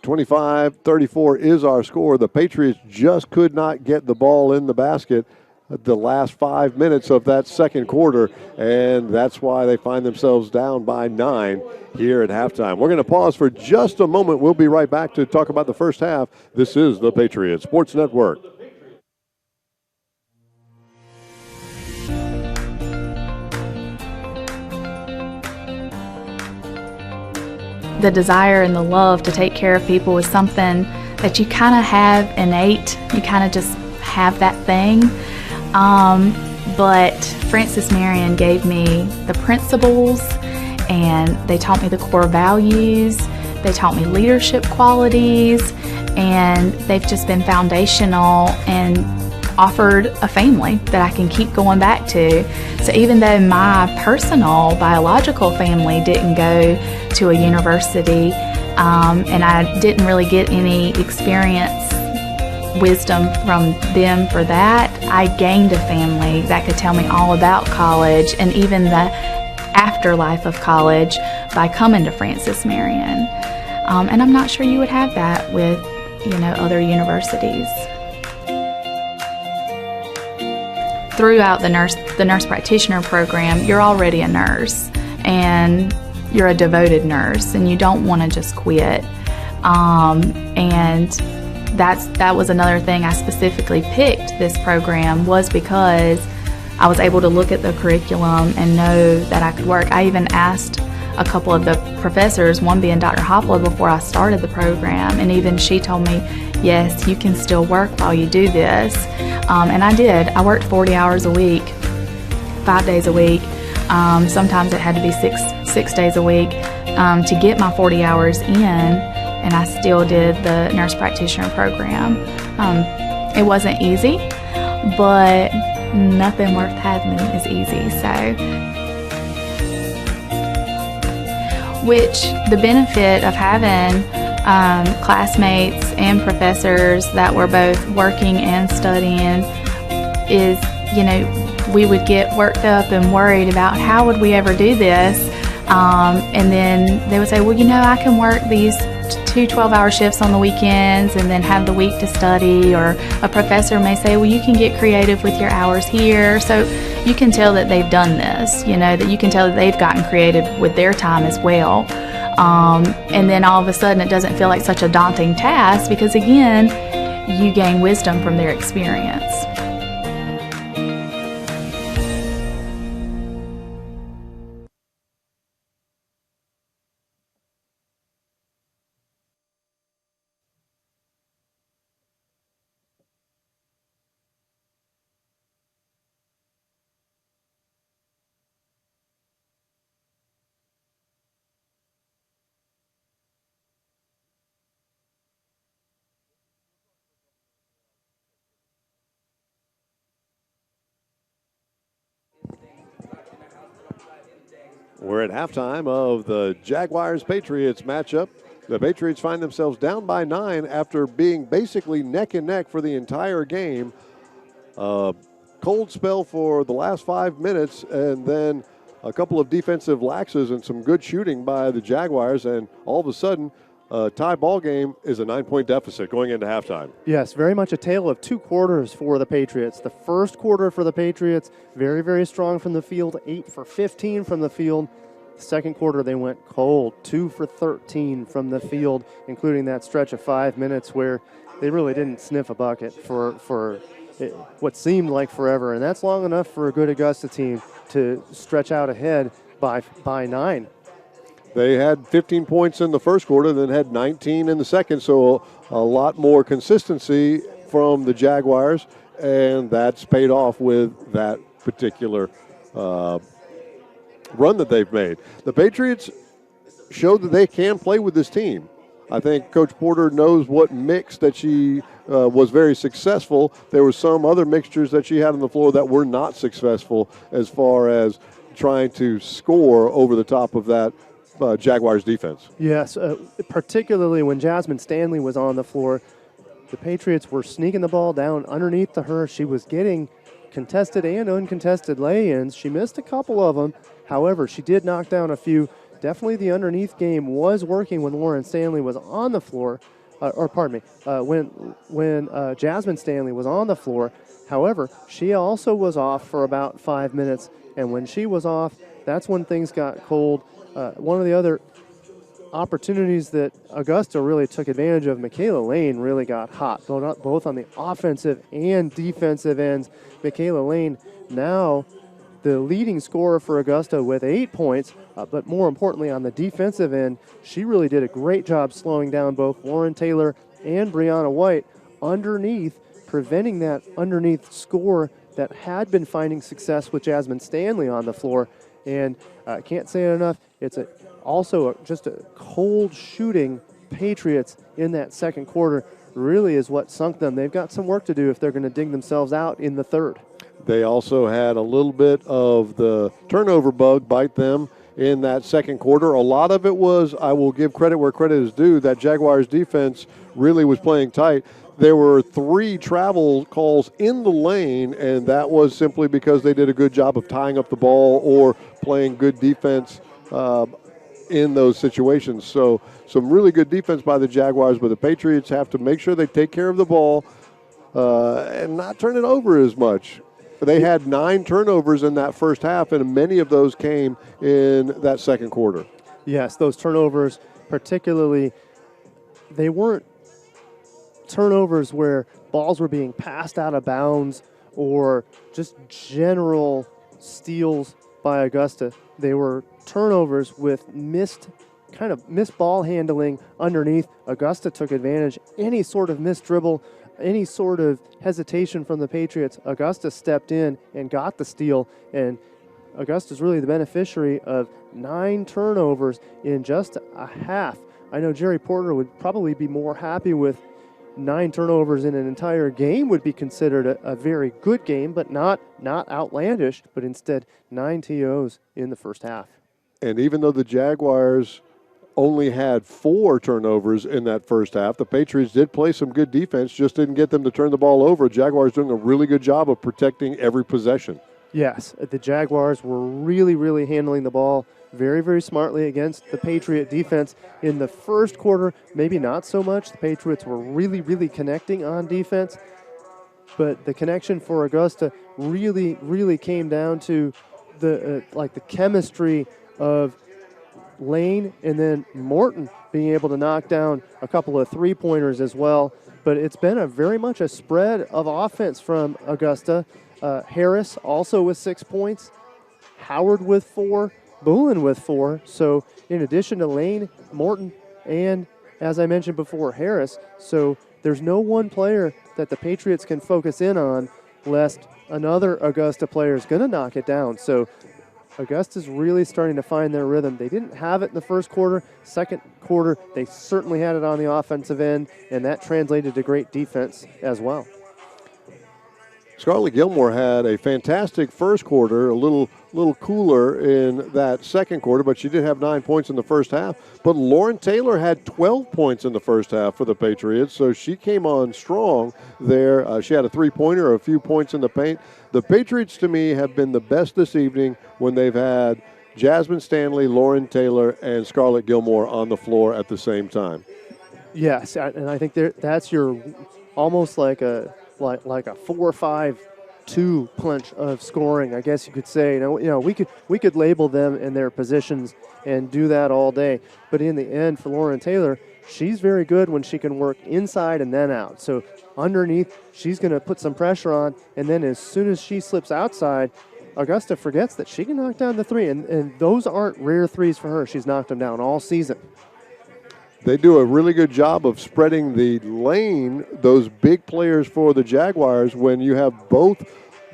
25-34 is our score. The Patriots just could not get the ball in the basket the last 5 minutes of that second quarter, and that's why they find themselves down by 9 here at halftime. We're going to pause for just a moment. We'll be right back to talk about the first half. This is the Patriot Sports Network. The desire and the love to take care of people is something that you kind of have innate. You kind of just have that thing. But Francis Marion gave me the principles, and they taught me the core values. They taught me leadership qualities, and they've just been foundational and offered a family that I can keep going back to. So even though my personal biological family didn't go to a university, and I didn't really get any experience, wisdom from them for that, I gained a family that could tell me all about college and even the afterlife of college by coming to Francis Marion. And I'm not sure you would have that with, other universities. Throughout the nurse practitioner program, you're already a nurse, and you're a devoted nurse, and you don't want to just quit. And that was another thing I specifically picked this program, was because I was able to look at the curriculum and know that I could work. I even asked a couple of the professors, one being Dr. Hopla, before I started the program, and even she told me, yes, you can still work while you do this. And I did. I worked 40 hours a week, 5 days a week. Sometimes it had to be six days a week to get my 40 hours in, and I still did the nurse practitioner program. It wasn't easy, but nothing worth having is easy. Which the benefit of having classmates and professors that were both working and studying is, we would get worked up and worried about how would we ever do this. And then they would say, well, I can work these 2 12-hour shifts on the weekends and then have the week to study. Or a professor may say, well, you can get creative with your hours here. So you can tell that they've done this, that you can tell that they've gotten creative with their time as well. And then all of a sudden it doesn't feel like such a daunting task because, again, you gain wisdom from their experience. We're at halftime of the Jaguars-Patriots matchup. The Patriots find themselves down by 9 after being basically neck and neck for the entire game. Cold spell for the last 5 minutes, and then a couple of defensive laxes and some good shooting by the Jaguars, and all of a sudden, tie ball game is a 9-point deficit going into halftime. Yes, very much a tale of 2 quarters for the Patriots. The first quarter for the Patriots, very, very strong from the field, 8 for 15 from the field. The second quarter, they went cold, 2 for 13 from the field, including that stretch of 5 minutes where they really didn't sniff a bucket for what seemed like forever. And that's long enough for a good Augusta team to stretch out ahead by 9. They had 15 points in the first quarter, then had 19 in the second, so a lot more consistency from the Jaguars, and that's paid off with that particular run that they've made. The Patriots showed that they can play with this team. I think Coach Porter knows what mix that she was very successful. There were some other mixtures that she had on the floor that were not successful as far as trying to score over the top of that Jaguars defense. Yes, particularly when Jasmine Stanley was on the floor, the Patriots were sneaking the ball down underneath to her. She was getting contested and uncontested lay-ins. She missed a couple of them. However, she did knock down a few. Definitely the underneath game was working when Lauren Stanley was on the floor, when Jasmine Stanley was on the floor. However, she also was off for about 5 minutes, and when she was off, that's when things got cold. One of the other opportunities that Augusta really took advantage of, Michaela Lane really got hot, both on the offensive and defensive ends. Michaela Lane now the leading scorer for Augusta with 8 points, but more importantly on the defensive end, she really did a great job slowing down both Lauren Taylor and Brianna White underneath, preventing that underneath score that had been finding success with Jasmine Stanley on the floor. And I can't say it enough, it's also just a cold shooting Patriots in that second quarter really is what sunk them. They've got some work to do if they're going to dig themselves out in the third. They also had a little bit of the turnover bug bite them in that second quarter. A lot of it was, I will give credit where credit is due, that Jaguars defense really was playing tight. There were 3 travel calls in the lane, and that was simply because they did a good job of tying up the ball or playing good defense in those situations. So some really good defense by the Jaguars, but the Patriots have to make sure they take care of the ball and not turn it over as much. They had 9 turnovers in that first half, and many of those came in that second quarter. Yes, those turnovers, particularly, they weren't turnovers where balls were being passed out of bounds or just general steals by Augusta. They were turnovers with missed ball handling underneath. Augusta took advantage. Any sort of missed dribble, any sort of hesitation from the Patriots, Augusta stepped in and got the steal, and Augusta's really the beneficiary of 9 turnovers in just a half. I know Jerry Porter would probably be more happy with 9 turnovers in an entire game would be considered a very good game, but not outlandish, but instead 9 TOs in the first half. And even though the Jaguars only had 4 turnovers in that first half, the Patriots did play some good defense, just didn't get them to turn the ball over. Jaguars doing a really good job of protecting every possession. Yes, the Jaguars were really, really handling the ball very, very smartly against the Patriot defense. In the first quarter, maybe not so much. The Patriots were really, really connecting on defense. But the connection for Augusta really, really came down to the chemistry of Lane and then Morton being able to knock down a couple of 3-pointers as well. But it's been very much a spread of offense from Augusta. Harris also with 6 points, Howard with 4, Boolin with 4. So in addition to Lane, Morton, and as I mentioned before, Harris, so there's no one player that the Patriots can focus in on lest another Augusta player is going to knock it down. So Augusta's really starting to find their rhythm. They didn't have it in the first quarter. Second quarter, they certainly had it on the offensive end, and that translated to great defense as well. Scarlett Gilmore had a fantastic first quarter, a little cooler in that second quarter, but she did have 9 points in the first half. But Lauren Taylor had 12 points in the first half for the Patriots, so she came on strong there. She had a 3-pointer, a few points in the paint. The Patriots, to me, have been the best this evening when they've had Jasmine Stanley, Lauren Taylor, and Scarlett Gilmore on the floor at the same time. Yes, and I think that's your almost like a 4-5-2 punch of scoring, I guess you could say. You know, we could label them in their positions and do that all day. But in the end, for Lauren Taylor, she's very good when she can work inside and then out. So underneath, she's going to put some pressure on, and then as soon as she slips outside, Augusta forgets that she can knock down the three, and those aren't rare threes for her. She's knocked them down all season. They do a really good job of spreading the lane, those big players for the Jaguars, when you have both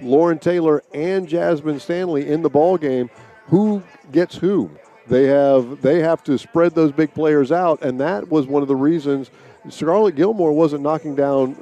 Lauren Taylor and Jasmine Stanley in the ball game. Who gets whom? They have to spread those big players out, and that was one of the reasons Scarlett Gilmore wasn't knocking down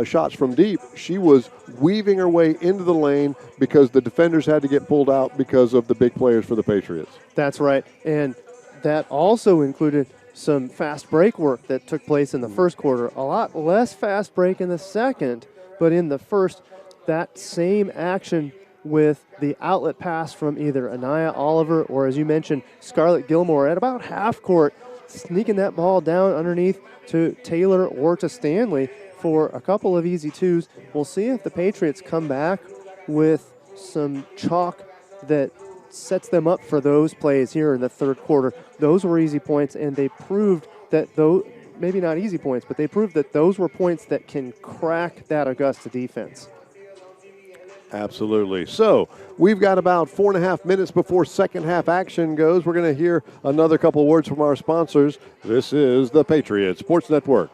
shots from deep. She was weaving her way into the lane because the defenders had to get pulled out because of the big players for the Patriots. That's right, and that also included some fast break work that took place in the first quarter. A lot less fast break in the second, but in the first, that same action with the outlet pass from either Anaya Oliver or, as you mentioned, Scarlett Gilmore at about half court, sneaking that ball down underneath to Taylor or to Stanley for a couple of easy twos. We'll see if the Patriots come back with some chalk that sets them up for those plays here in the third quarter. Those were easy points, and they proved that those, maybe not easy points, but they proved that those were points that can crack that Augusta defense. Absolutely. So we've got about 4.5 minutes before second half action goes. We're going to hear another couple words from our sponsors. This is the Patriot Sports Network.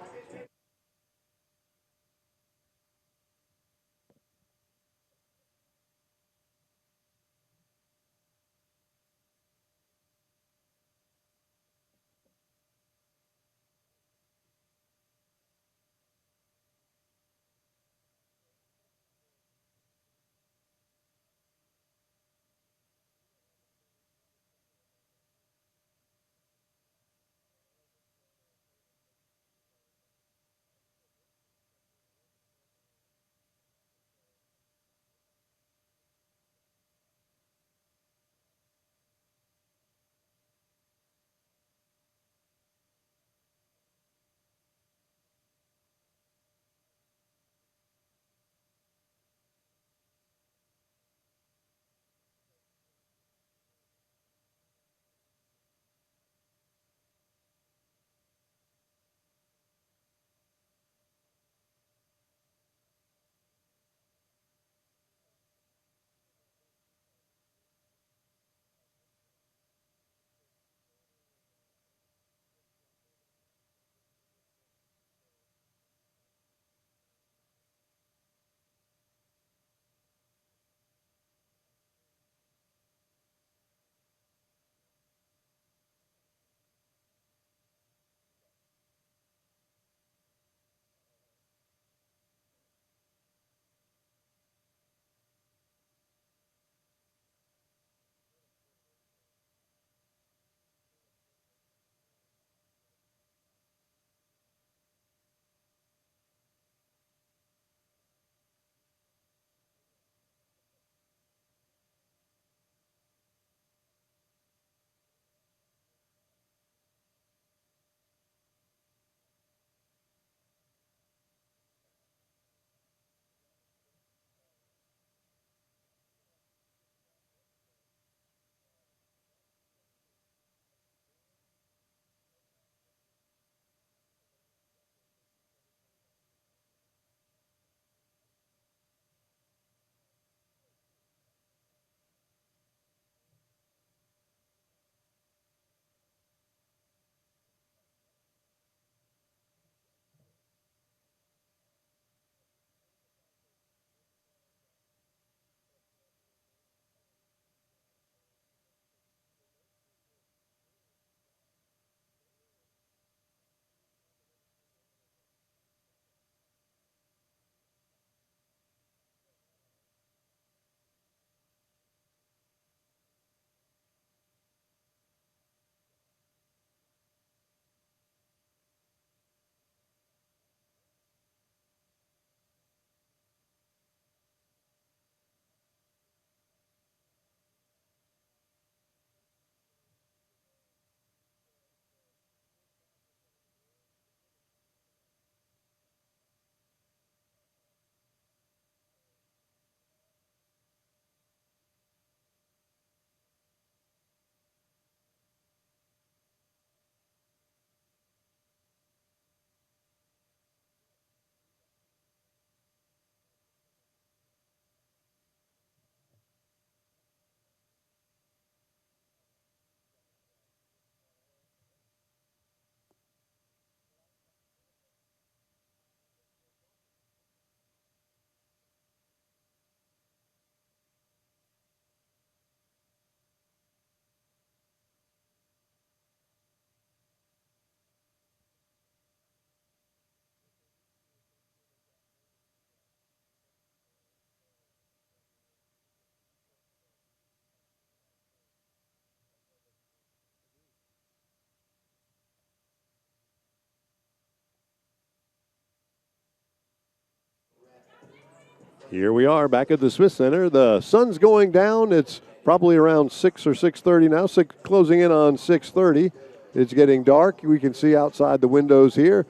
Here we are back at the Smith Center. The sun's going down. It's probably around 6 or 6:30 now, closing in on 6:30. It's getting dark. We can see outside the windows here.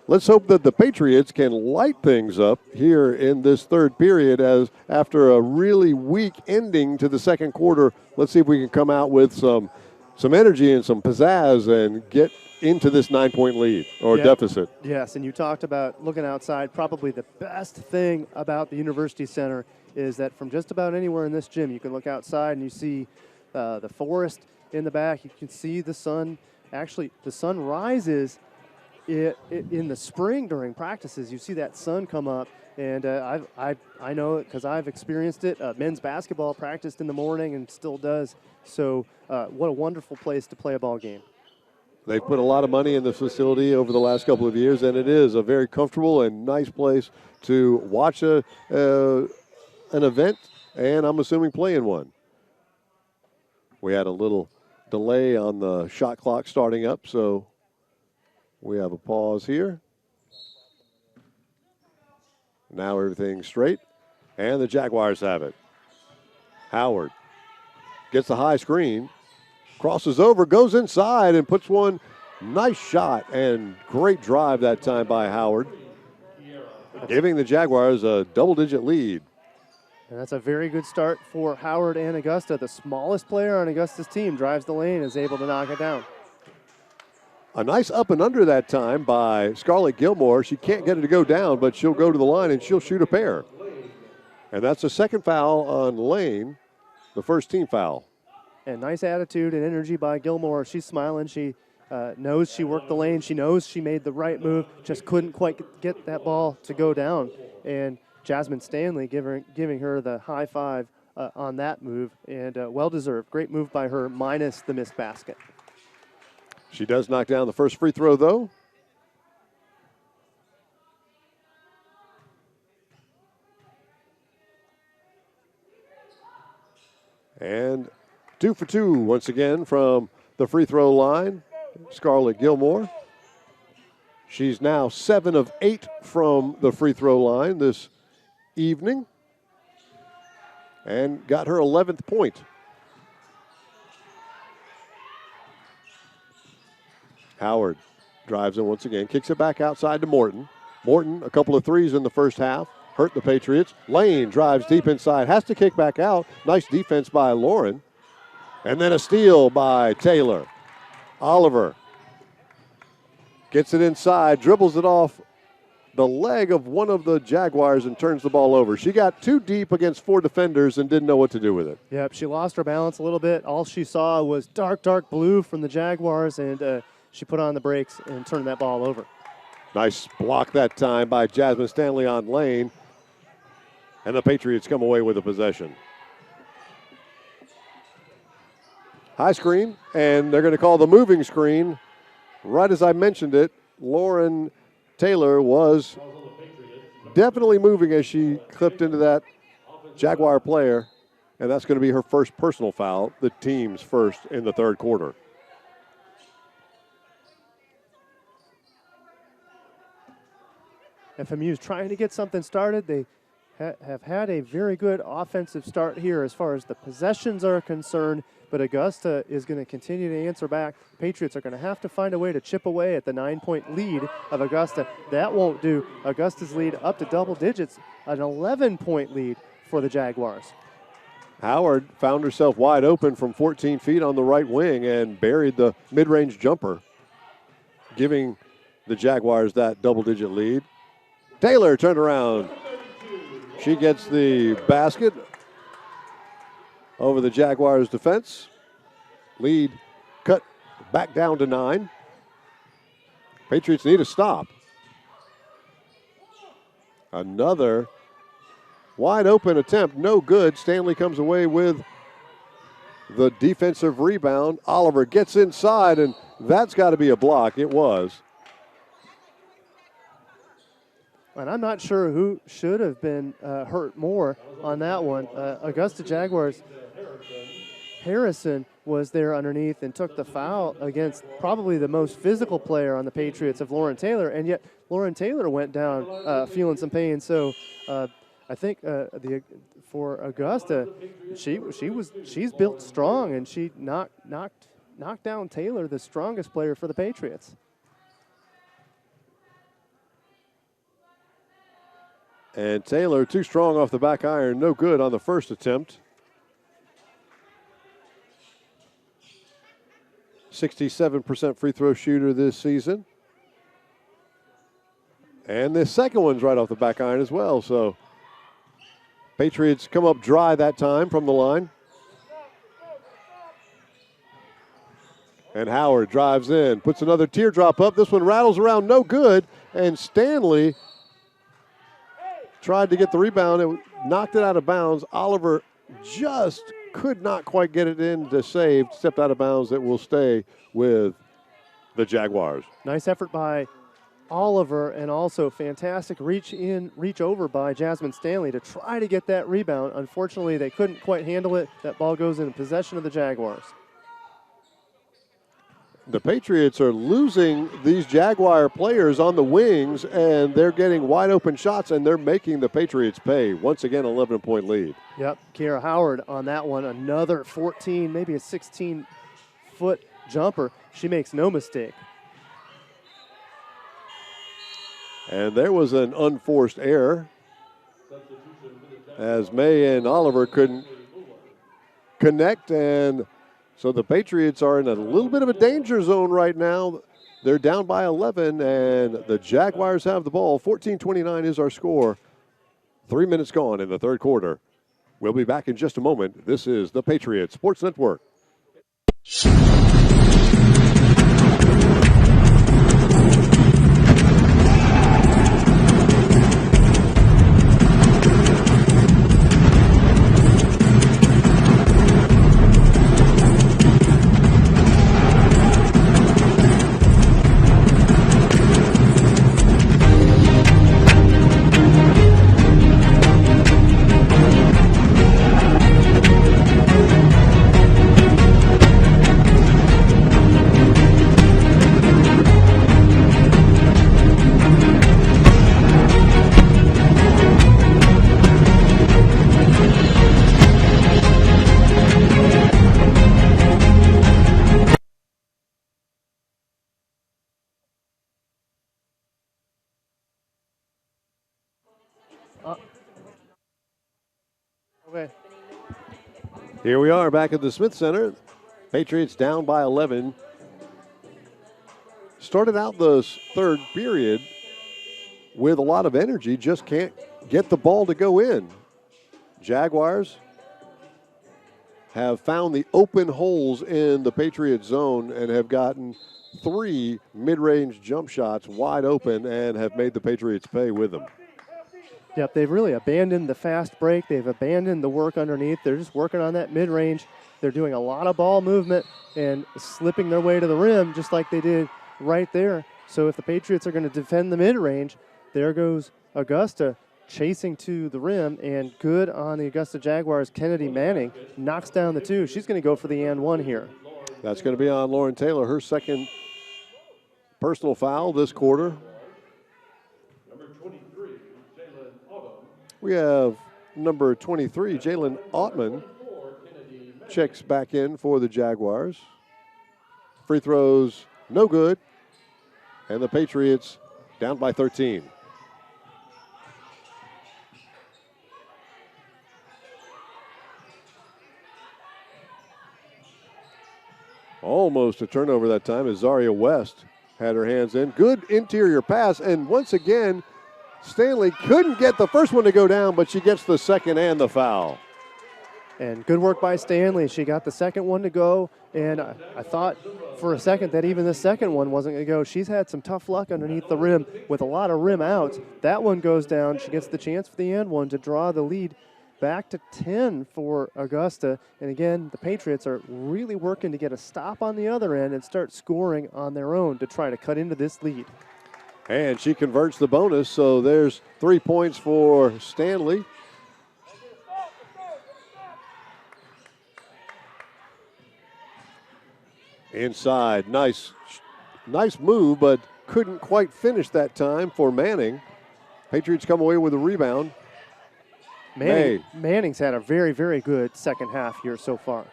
Let's hope that the Patriots can light things up here in this third period, as after a really weak ending to the second quarter, let's see if we can come out with some energy and some pizzazz and get into this 9-point lead or deficit. Yes, and you talked about looking outside. Probably the best thing about the University Center is that from just about anywhere in this gym, you can look outside and you see the forest in the back. You can see the sun. Actually, the sun rises in the spring during practices. You see that sun come up, and I know it because I've experienced it. Men's basketball practiced in the morning and still does. So what a wonderful place to play a ball game. They've put a lot of money in the facility over the last couple of years, and it is a very comfortable and nice place to watch an event, and I'm assuming play in one. We had a little delay on the shot clock starting up, so we have a pause here. Now everything's straight, and the Jaguars have it. Howard gets the high screen, crosses over, goes inside, and puts one. Nice shot and great drive that time by Howard, giving the Jaguars a double-digit lead. And that's a very good start for Howard and Augusta. The smallest player on Augusta's team drives the lane, is able to knock it down. A nice up and under that time by Scarlett Gilmore. She can't get it to go down, but she'll go to the line and she'll shoot a pair. And that's the second foul on Lane, the first team foul. And nice attitude and energy by Gilmore. She's smiling. She knows she worked the lane. She knows she made the right move. Just couldn't quite get that ball to go down. And Jasmine Stanley giving her the high five on that move. And well-deserved. Great move by her, minus the missed basket. She does knock down the first free throw, though. And 2 for 2 once again from the free throw line, Scarlett Gilmore. She's now 7 of 8 from the free throw line this evening and got her 11th point. Howard drives in once again, kicks it back outside to Morton. Morton, a couple of threes in the first half, hurt the Patriots. Lane drives deep inside, has to kick back out. Nice defense by Lauren. And then a steal by Taylor. Oliver gets it inside, dribbles it off the leg of one of the Jaguars and turns the ball over. She got too deep against 4 defenders and didn't know what to do with it. Yep, she lost her balance a little bit. All she saw was dark blue from the Jaguars, and she put on the brakes and turned that ball over. Nice block that time by Jasmine Stanley on Lane. And the Patriots come away with a possession. High screen, and they're going to call the moving screen. Right as I mentioned it, Lauren Taylor was definitely moving as she clipped into that Jaguar player, and that's going to be her first personal foul, the team's first in the third quarter. FMU is trying to get something started. They have had a very good offensive start here as far as the possessions are concerned, but Augusta is going to continue to answer back. The Patriots are going to have to find a way to chip away at the 9-point lead of Augusta. That won't do. Augusta's lead up to double digits, an 11-point lead for the Jaguars. Howard found herself wide open from 14 feet on the right wing and buried the mid-range jumper, giving the Jaguars that double-digit lead. Taylor turned around. She gets the basket over the Jaguars' defense. Lead cut back down to 9. Patriots need a stop. Another wide open attempt, no good. Stanley comes away with the defensive rebound. Oliver gets inside, and that's got to be a block. It was. And I'm not sure who should have been hurt more on that one. Augusta Jaguars, Harrison was there underneath and took the foul against probably the most physical player on the Patriots of Lauren Taylor, and yet Lauren Taylor went down feeling some pain. So I think for Augusta, she's built strong, and she knocked down Taylor, the strongest player for the Patriots. And Taylor, too strong off the back iron, no good on the first attempt. 67% free throw shooter this season. And the second one's right off the back iron as well. So Patriots come up dry that time from the line. And Howard drives in, puts another teardrop up. This one rattles around, no good. And Stanley tried to get the rebound and knocked it out of bounds. Oliver just could not quite get it in to save. Stepped out of bounds. It will stay with the Jaguars. Nice effort by Oliver, and also fantastic reach over by Jasmine Stanley to try to get that rebound. Unfortunately, they couldn't quite handle it. That ball goes in possession of the Jaguars. The Patriots are losing these Jaguar players on the wings, and they're getting wide open shots, and they're making the Patriots pay. Once again, 11-point lead. Yep, Kara Howard on that one. Another 14, maybe a 16-foot jumper. She makes no mistake. And there was an unforced error as May and Oliver couldn't connect, and so the Patriots are in a little bit of a danger zone right now. They're down by 11, and the Jaguars have the ball. 14-29 is our score. 3 minutes gone in the third quarter. We'll be back in just a moment. This is the Patriot Sports Network. Okay. Here we are back at the Smith Center. Patriots down by 11. Started out the third period with a lot of energy, just can't get the ball to go in. Jaguars have found the open holes in the Patriot zone and have gotten 3 mid-range jump shots wide open and have made the Patriots pay with them. Yep, they've really abandoned the fast break. They've abandoned the work underneath. They're just working on that mid-range. They're doing a lot of ball movement and slipping their way to the rim just like they did right there. So if the Patriots are going to defend the mid-range, there goes Augusta chasing to the rim, and good on the Augusta Jaguars. Kennedy Manning knocks down the 2. She's going to go for the and 1 here. That's going to be on Lauren Taylor, her second personal foul this quarter. We have number 23, Jalen Ottman, checks back in for the Jaguars. Free throws, no good. And the Patriots down by 13. Almost a turnover that time as Zaria West had her hands in. Good interior pass, and once again, Stanley couldn't get the first one to go down, but she gets the second and the foul. And good work by Stanley. She got the second one to go, and I thought for a second that even the second one wasn't going to go. She's had some tough luck underneath the rim with a lot of rim outs. That one goes down. She gets the chance for the end one to draw the lead back to 10 for Augusta. And again, the Patriots are really working to get a stop on the other end and start scoring on their own to try to cut into this lead. And she converts the bonus, so there's 3 points for Stanley. Inside, nice move, but couldn't quite finish that time for Manning. Patriots come away with a rebound. Manning's had a very, very good second half here so far.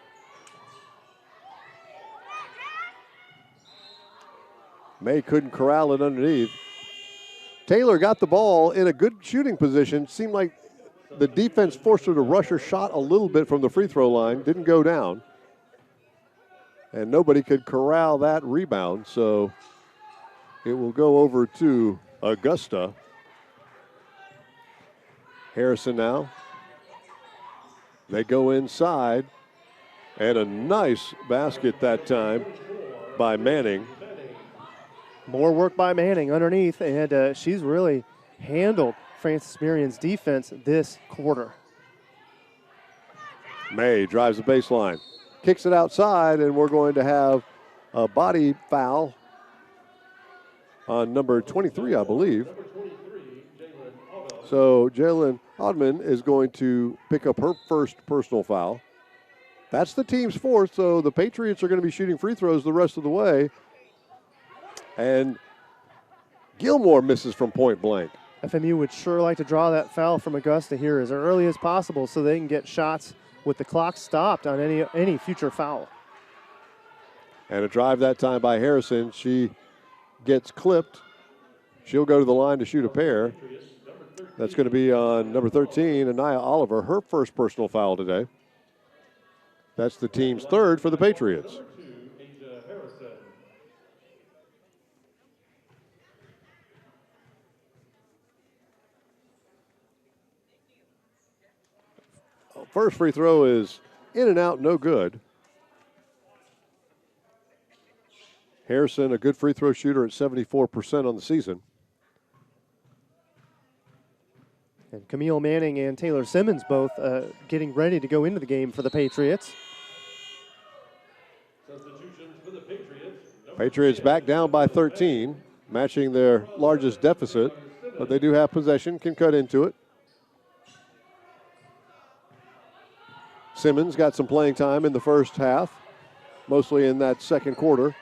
May couldn't corral it underneath. Taylor got the ball in a good shooting position. Seemed like the defense forced her to rush her shot a little bit from the free throw line. Didn't go down. And nobody could corral that rebound, so it will go over to Augusta. Harrison now. They go inside, and a nice basket that time by Manning. More work by Manning underneath, and she's really handled Francis Marion's defense this quarter. May drives the baseline, kicks it outside, and we're going to have a body foul on number 23, I believe. So Jalen Hodman is going to pick up her first personal foul. That's the team's fourth, so the Patriots are going to be shooting free throws the rest of the way. And Gilmore misses from point blank. FMU would sure like to draw that foul from Augusta here as early as possible so they can get shots with the clock stopped on any future foul. And a drive that time by Harrison. She gets clipped. She'll go to the line to shoot a pair. That's going to be on number 13, Anaya Oliver, her first personal foul today. That's the team's third for the Patriots. First free throw is in and out, no good. Harrison, a good free throw shooter at 74% on the season. And Camille Manning and Taylor Simmons both getting ready to go into the game for the Patriots. Patriots back down by 13, matching their largest deficit, but they do have possession, can cut into it. Simmons got some playing time in the first half, mostly in that second quarter.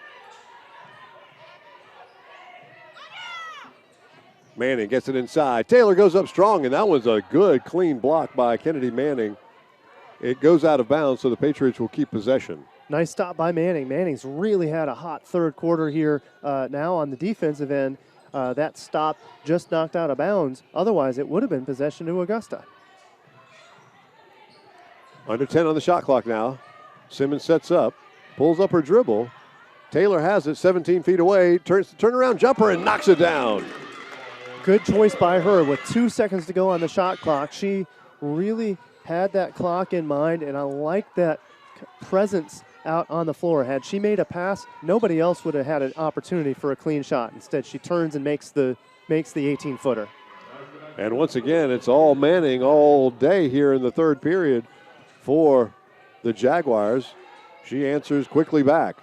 Manning gets it inside. Taylor goes up strong, and that was a good, clean block by Kennedy Manning. It goes out of bounds, so the Patriots will keep possession. Nice stop by Manning. Manning's really had a hot third quarter here now on the defensive end. That stop just knocked out of bounds. Otherwise, it would have been possession to Augusta. Under 10 on the shot clock now. Simmons sets up, pulls up her dribble. Taylor has it 17 feet away, turns the turnaround jumper and knocks it down. Good choice by her with 2 seconds to go on the shot clock. She really had that clock in mind, and I like that presence out on the floor. Had she made a pass, nobody else would have had an opportunity for a clean shot. Instead, she turns and makes the 18-footer. And once again, it's all Manning all day here in the third period for the Jaguars. She answers quickly back.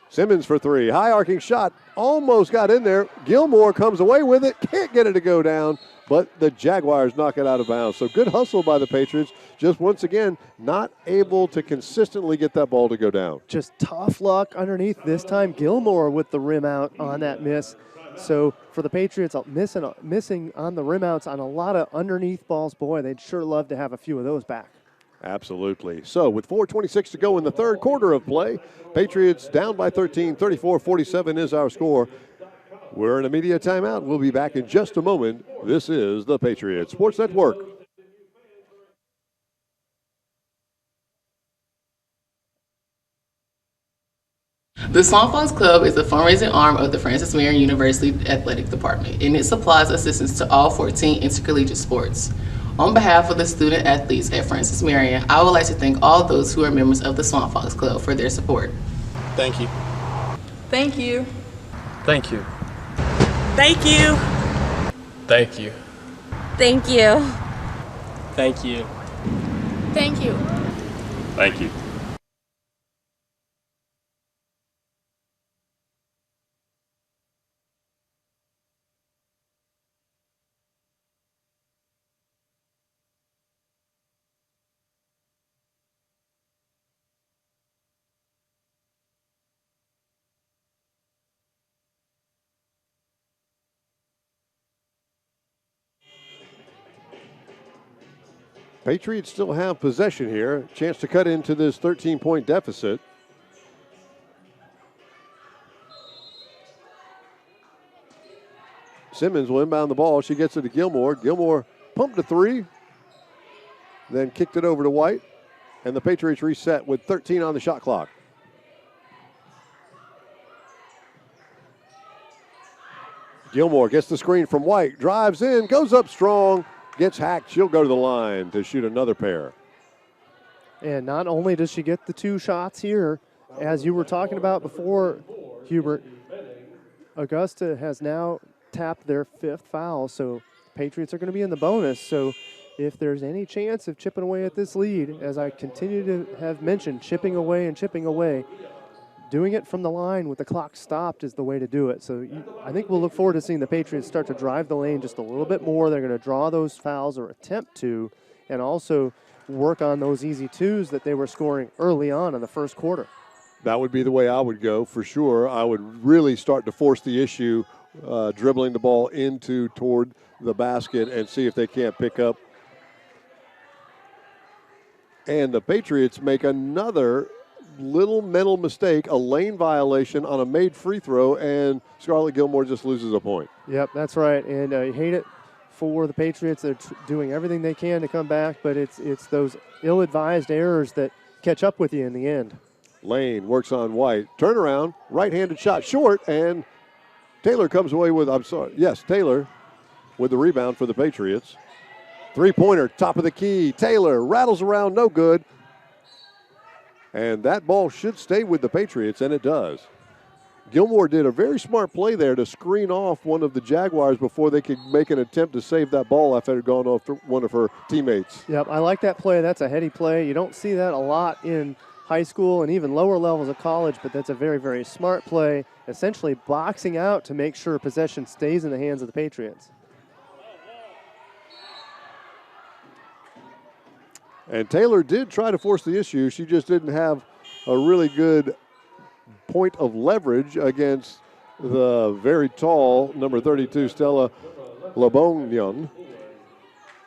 Simmons for three. High arcing shot. Almost got in there. Gilmore comes away with it. Can't get it to go down, but the Jaguars knock it out of bounds. So good hustle by the Patriots. Just once again, not able to consistently get that ball to go down. Just tough luck underneath. This time Gilmore with the rim out on that miss. So for the Patriots, missing on the rim outs on a lot of underneath balls, boy, they'd sure love to have a few of those back. Absolutely. So with 4:26 to go in the third quarter of play, Patriots down by 13, 34-47 is our score. We're in a media timeout. We'll be back in just a moment. This is the Patriots Sports Network. The Swamp Fox Club is a fundraising arm of the Francis Marion University Athletic Department, and it supplies assistance to all 14 intercollegiate sports. On behalf of the student athletes at Francis Marion, I would like to thank all those who are members of the Swamp Fox Club for their support. Thank you. Thank you. Thank you. Thank you. Thank you. Thank you. Thank you. Thank you. Thank you. Patriots still have possession here. Chance to cut into this 13-point deficit. Simmons will inbound the ball. She gets it to Gilmore. Gilmore pumped a three, then kicked it over to White, and the Patriots reset with 13 on the shot clock. Gilmore gets the screen from White, drives in, goes up strong, gets hacked. She'll go to the line to shoot another pair. And not only does she get the 2 shots here, as you were talking about before, Hubert, Augusta has now tapped their 5th foul, so Patriots are going to be in the bonus. So if there's any chance of chipping away at this lead, as I continue to have mentioned, chipping away and chipping away, doing it from the line with the clock stopped is the way to do it. So I think we'll look forward to seeing the Patriots start to drive the lane just a little bit more. They're going to draw those fouls or attempt to, and also work on those easy 2s that they were scoring early on in the first quarter. That would be the way I would go for sure. I would really start to force the issue, dribbling the ball toward the basket and see if they can't pick up. And the Patriots make another little mental mistake, a lane violation on a made free throw, and Scarlett Gilmore just loses a point. Yep, that's right. And you hate it for the Patriots. They're doing everything they can to come back, but it's those ill-advised errors that catch up with you in the end. Lane works on White. Turnaround, right-handed shot short, and Taylor comes away with, Taylor with the rebound for the Patriots. Three-pointer, top of the key. Taylor rattles around, no good. And that ball should stay with the Patriots, and it does. Gilmore did a very smart play there to screen off one of the Jaguars before they could make an attempt to save that ball after it had gone off to one of her teammates. Yep, I like that play. That's a heady play. You don't see that a lot in high school and even lower levels of college, but that's a very, very smart play, essentially boxing out to make sure possession stays in the hands of the Patriots. And Taylor did try to force the issue. She just didn't have a really good point of leverage against the very tall number 32, Stella Labonion.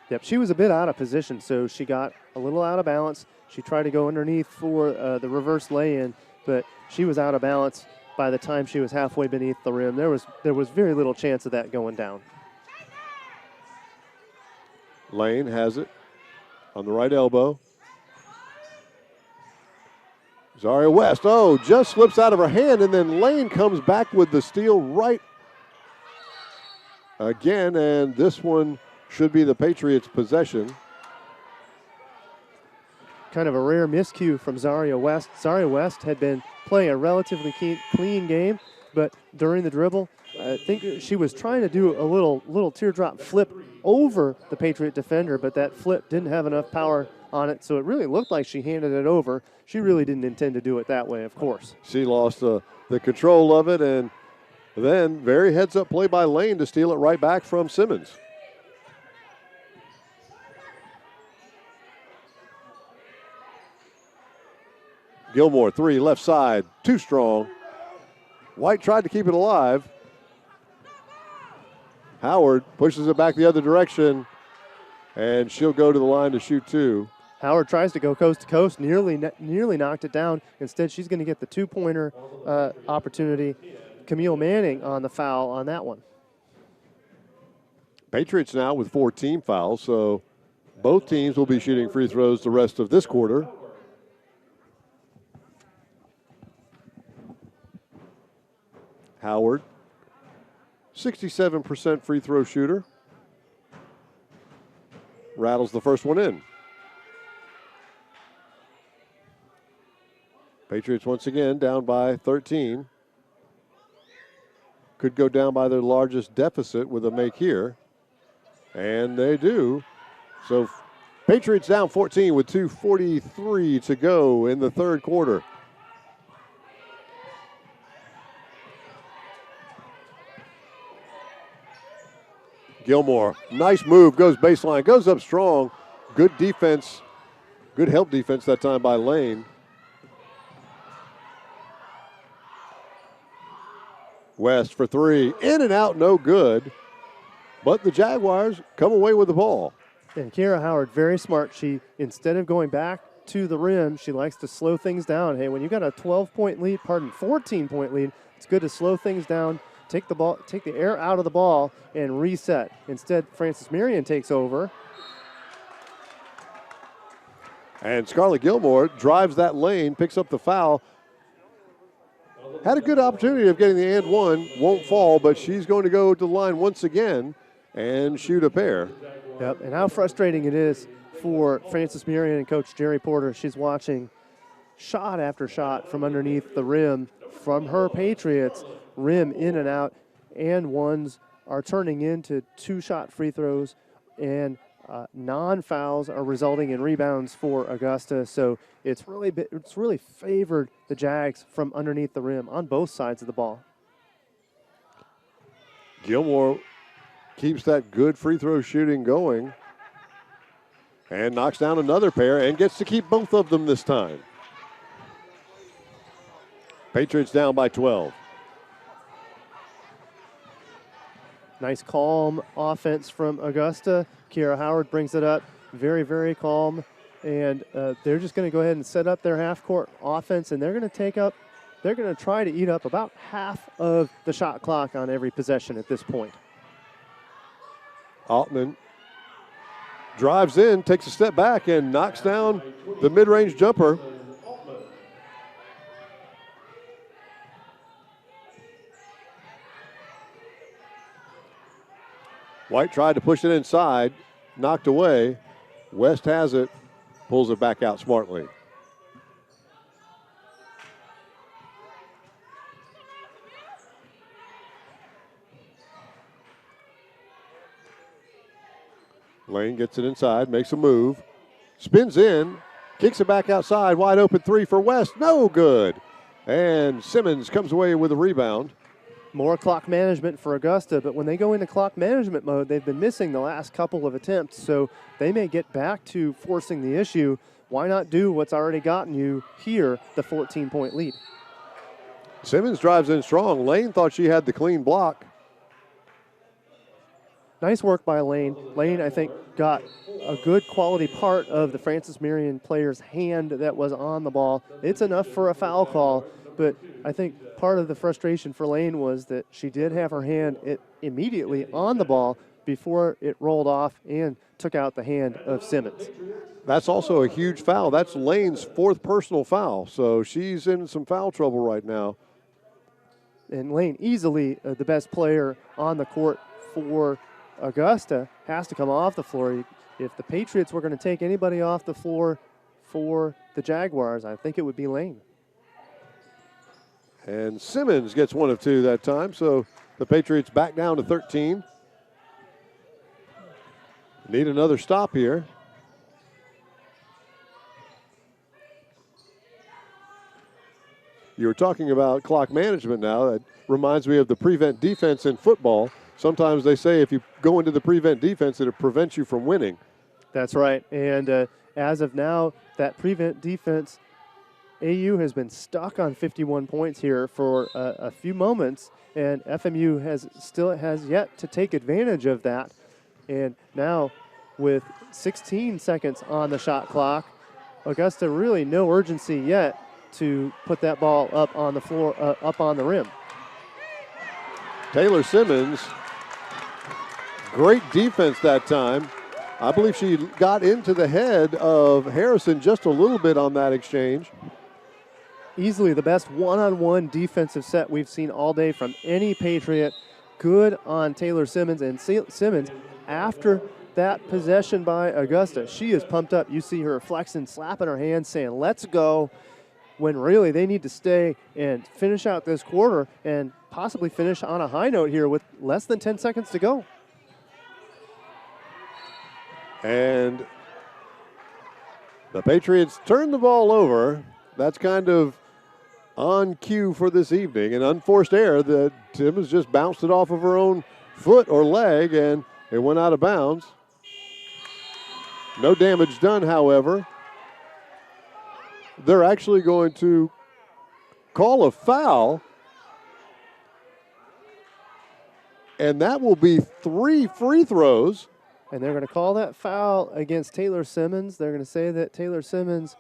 Yep, she was a bit out of position, so she got a little out of balance. She tried to go underneath for the reverse lay-in, but she was out of balance by the time she was halfway beneath the rim. There was very little chance of that going down. Lane has it on the right elbow. Zaria West, just slips out of her hand, and then Lane comes back with the steal right again, and this one should be the Patriots' possession. Kind of a rare miscue from Zaria West. Zaria West had been playing a relatively clean game, but during the dribble, I think she was trying to do a little teardrop flip over the Patriot defender, but that flip didn't have enough power on it, so it really looked like she handed it over. She really didn't intend to do it that way, of course. She lost the control of it, and then very heads-up play by Lane to steal it right back from Simmons. Gilmore, three, left side, too strong. White tried to keep it alive. Howard pushes it back the other direction, and she'll go to the line to shoot 2. Howard tries to go coast to coast, nearly knocked it down. Instead, she's going to get the 2-pointer opportunity. Camille Manning on the foul on that one. Patriots now with 4 team fouls, so both teams will be shooting free throws the rest of this quarter. Howard, 67% free throw shooter. Rattles the first one in. Patriots once again down by 13. Could go down by their largest deficit with a make here. And they do. So Patriots down 14 with 2:43 to go in the third quarter. Gilmore, nice move, goes baseline, goes up strong. Good defense, good help defense that time by Lane. West for 3, in and out, no good. But the Jaguars come away with the ball. And Kiera Howard, very smart. She, instead of going back to the rim, she likes to slow things down. Hey, when you got a 14-point lead, it's good to slow things down, take the air out of the ball, and reset. Instead, Frances Marion takes over. And Scarlett Gilmore drives that lane, picks up the foul. Had a good opportunity of getting the and one, won't fall, but she's going to go to the line once again and shoot a pair. Yep, and how frustrating it is for Frances Marion and Coach Jerry Porter. She's watching shot after shot from underneath the rim from her Patriots, rim in and out, and ones are turning into 2-shot free throws, and non-fouls are resulting in rebounds for Augusta. So it's really favored the Jags from underneath the rim on both sides of the ball. Gilmore keeps that good free throw shooting going and knocks down another pair and gets to keep both of them this time. Patriots down by 12. Nice calm offense from Augusta. Kiera Howard brings it up very, very calm. And they're just going to go ahead and set up their half-court offense, and they're going to try to eat up about half of the shot clock on every possession at this point. Altman drives in, takes a step back, and knocks down the mid-range jumper. White tried to push it inside, knocked away. West has it, pulls it back out smartly. Lane gets it inside, makes a move, spins in, kicks it back outside, wide open three for West, no good. And Simmons comes away with a rebound. More clock management for Augusta, but when they go into clock management mode, they've been missing the last couple of attempts, so they may get back to forcing the issue. Why not do what's already gotten you here, the 14-point lead? Simmons drives in strong. Lane thought she had the clean block. Nice work by Lane. Lane, I think, got a good quality part of the Frances Marion player's hand that was on the ball. It's enough for a foul call, but I think part of the frustration for Lane was that she did have her hand immediately on the ball before it rolled off and took out the hand of Simmons. That's also a huge foul. That's Lane's fourth personal foul, so she's in some foul trouble right now. And Lane, easily the best player on the court for Augusta, has to come off the floor. If the Patriots were going to take anybody off the floor for the Jaguars, I think it would be Lane. And Simmons gets one of two that time, so the Patriots back down to 13. Need another stop here. You were talking about clock management now. That reminds me of the prevent defense in football. Sometimes they say if you go into the prevent defense, it prevents you from winning. That's right. And as of now, that prevent defense, AU has been stuck on 51 points here for a few moments, and FMU has yet to take advantage of that. And now, with 16 seconds on the shot clock, Augusta really no urgency yet to put that ball up on the floor, up on the rim. Taylor Simmons, great defense that time. I believe she got into the head of Harrison just a little bit on that exchange. Easily the best one-on-one defensive set we've seen all day from any Patriot. Good on Taylor Simmons. And Simmons, after that possession by Augusta, she is pumped up. You see her flexing, slapping her hands, saying, let's go, when really they need to stay and finish out this quarter and possibly finish on a high note here with less than 10 seconds to go. And the Patriots turn the ball over. That's kind of on cue for this evening. An unforced error that Simmons just bounced it off of her own foot or leg, and it went out of bounds. No damage done, however. They're actually going to call a foul, and that will be 3 free throws. And they're going to call that foul against Taylor Simmons. They're going to say that Taylor Simmons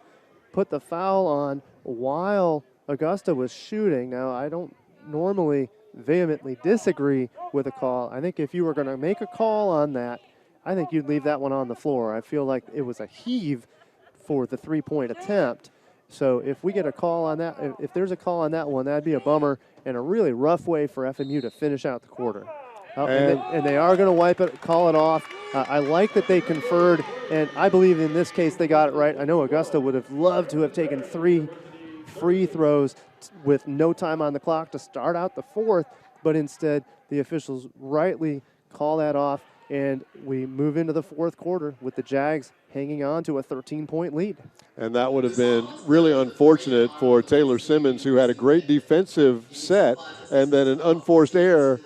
put the foul on while Augusta was shooting. Now, I don't normally vehemently disagree with a call. I think if you were going to make a call on that, I think you'd leave that one on the floor. I feel like it was a heave for the three-point attempt. So if we get a call on that, if there's a call on that one, that'd be a bummer and a really rough way for FMU to finish out the quarter. And they are going to wipe it, call it off. I like that they conferred, and I believe in this case they got it right. I know Augusta would have loved to have taken 3 free throws with no time on the clock to start out the fourth, but instead the officials rightly call that off, and we move into the fourth quarter with the Jags hanging on to a 13-point lead. And that would have been really unfortunate for Taylor Simmons, who had a great defensive set, and then an unforced error.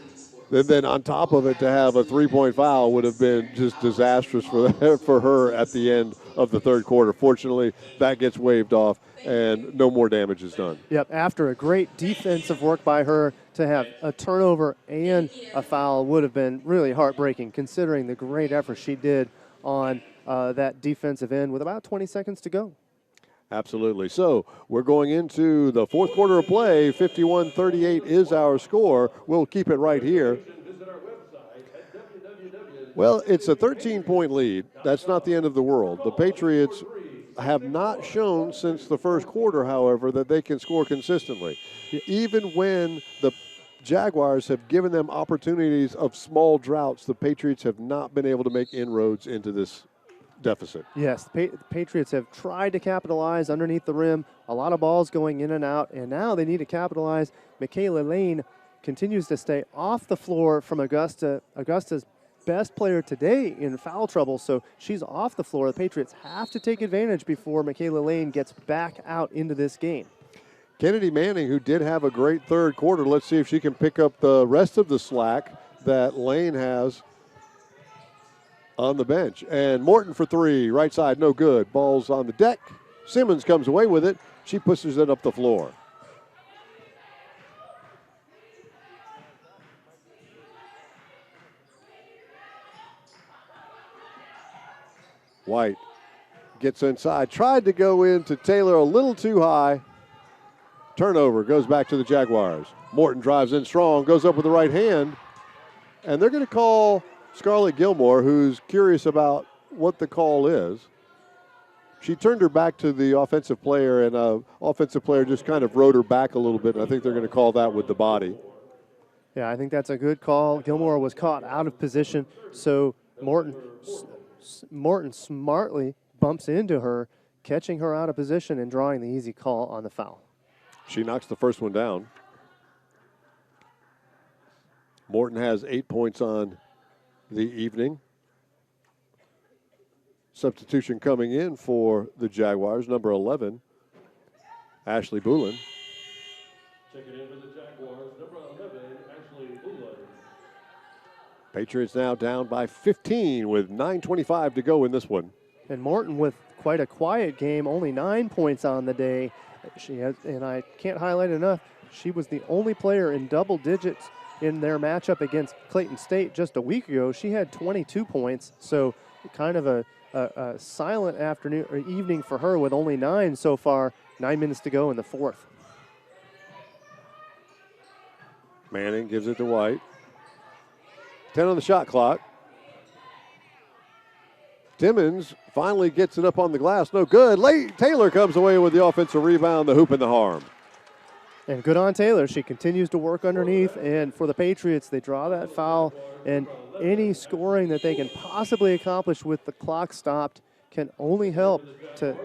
Then on top of it, to have a three-point foul would have been just disastrous for her at the end of the third quarter. Fortunately, that gets waved off, and no more damage is done. Yep, after a great defensive work by her, to have a turnover and a foul would have been really heartbreaking, considering the great effort she did on that defensive end with about 20 seconds to go. Absolutely. So we're going into the fourth quarter of play. 51-38 is our score. We'll keep it right here. Well, it's a 13-point lead. That's not the end of the world. The Patriots have not shown since the first quarter, however, that they can score consistently. Even when the Jaguars have given them opportunities of small droughts, the Patriots have not been able to make inroads into this deficit. Yes, the Patriots have tried to capitalize underneath the rim. A lot of balls going in and out, and now they need to capitalize. Michaela Lane continues to stay off the floor from Augusta. Augusta's best player today in foul trouble, so she's off the floor. The Patriots have to take advantage before Michaela Lane gets back out into this game. Kennedy Manning, who did have a great third quarter, let's see if she can pick up the rest of the slack that Lane has on the bench. And Morton for three, right side, no good. Ball's on the deck. Simmons comes away with it. She pushes it up the floor. White gets inside, tried to go into Taylor a little too high. Turnover goes back to the Jaguars. Morton drives in strong, goes up with the right hand, and they're going to call Scarlett Gilmore, who's curious about what the call is. She turned her back to the offensive player, and the offensive player just kind of rode her back a little bit, and I think they're going to call that with the body. Yeah, I think that's a good call. Gilmore was caught out of position, so Morton smartly bumps into her, catching her out of position and drawing the easy call on the foul. She knocks the first one down. Morton has 8 points on the evening. Substitution coming in for the Jaguars, number 11, Ashley Boulin. Checking in for the Jaguars, number 11, Ashley Boulin. Patriots now down by 15 with 9:25 to go in this one. And Morton with quite a quiet game, only 9 points on the day. She has, and I can't highlight enough, she was the only player in double digits in their matchup against Clayton State just a week ago. She had 22 points, so kind of a silent afternoon or evening for her with only 9 so far. 9 minutes to go in the fourth. Manning gives it to White. 10 on the shot clock. Timmons finally gets it up on the glass. No good. Taylor comes away with the offensive rebound, the hoop and the harm. And good on Taylor. She continues to work underneath. And for the Patriots, they draw that foul. And any scoring that they can possibly accomplish with the clock stopped can only help to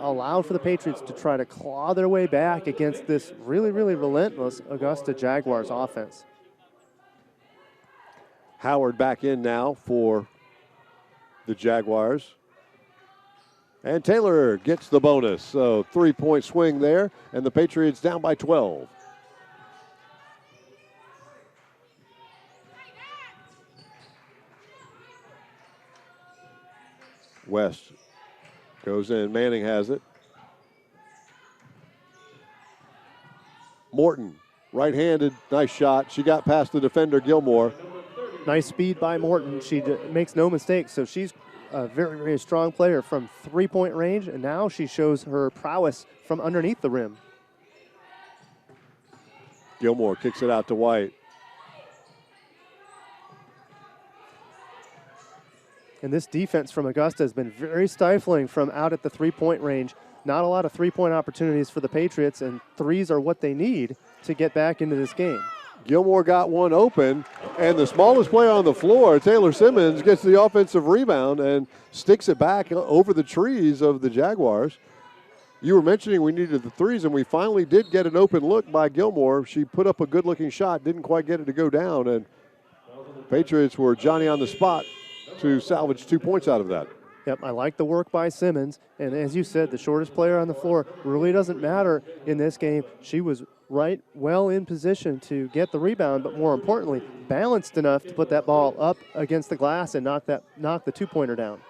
allow for the Patriots to try to claw their way back against this really, really relentless Augusta Jaguars offense. Howard back in now for the Jaguars. And Taylor gets the bonus. So 3-point swing there, and the Patriots down by 12. West goes in. Manning has it. Morton, right-handed, nice shot. She got past the defender, Gilmore. Nice speed by Morton. She makes no mistakes, so she's a very, very strong player from three-point range, and now she shows her prowess from underneath the rim. Gilmore kicks it out to White. And this defense from Augusta has been very stifling from out at the three-point range. Not a lot of three-point opportunities for the Patriots, and threes are what they need to get back into this game. Gilmore got one open, and the smallest player on the floor, Taylor Simmons, gets the offensive rebound and sticks it back over the trees of the Jaguars. You were mentioning we needed the threes, and we finally did get an open look by Gilmore. She put up a good-looking shot, didn't quite get it to go down, and Patriots were Johnny on the spot to salvage 2 points out of that. Yep, I like the work by Simmons, and as you said, the shortest player on the floor really doesn't matter in this game. She was well in position to get the rebound, but more importantly, balanced enough to put that ball up against the glass and knock the two-pointer down.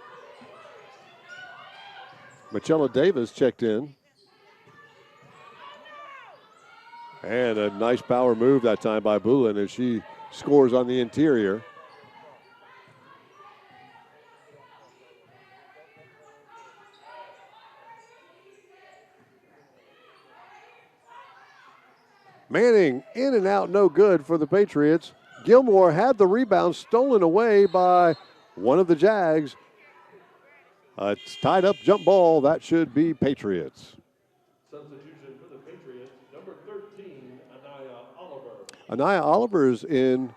Michelle Davis checked in. And a nice power move that time by Bulin as she scores on the interior. Manning in and out, no good for the Patriots. Gilmore had the rebound stolen away by one of the Jags. It's tied up jump ball. That should be Patriots. Substitution for the Patriots, number 13, Anaya Oliver. Anaya Oliver's in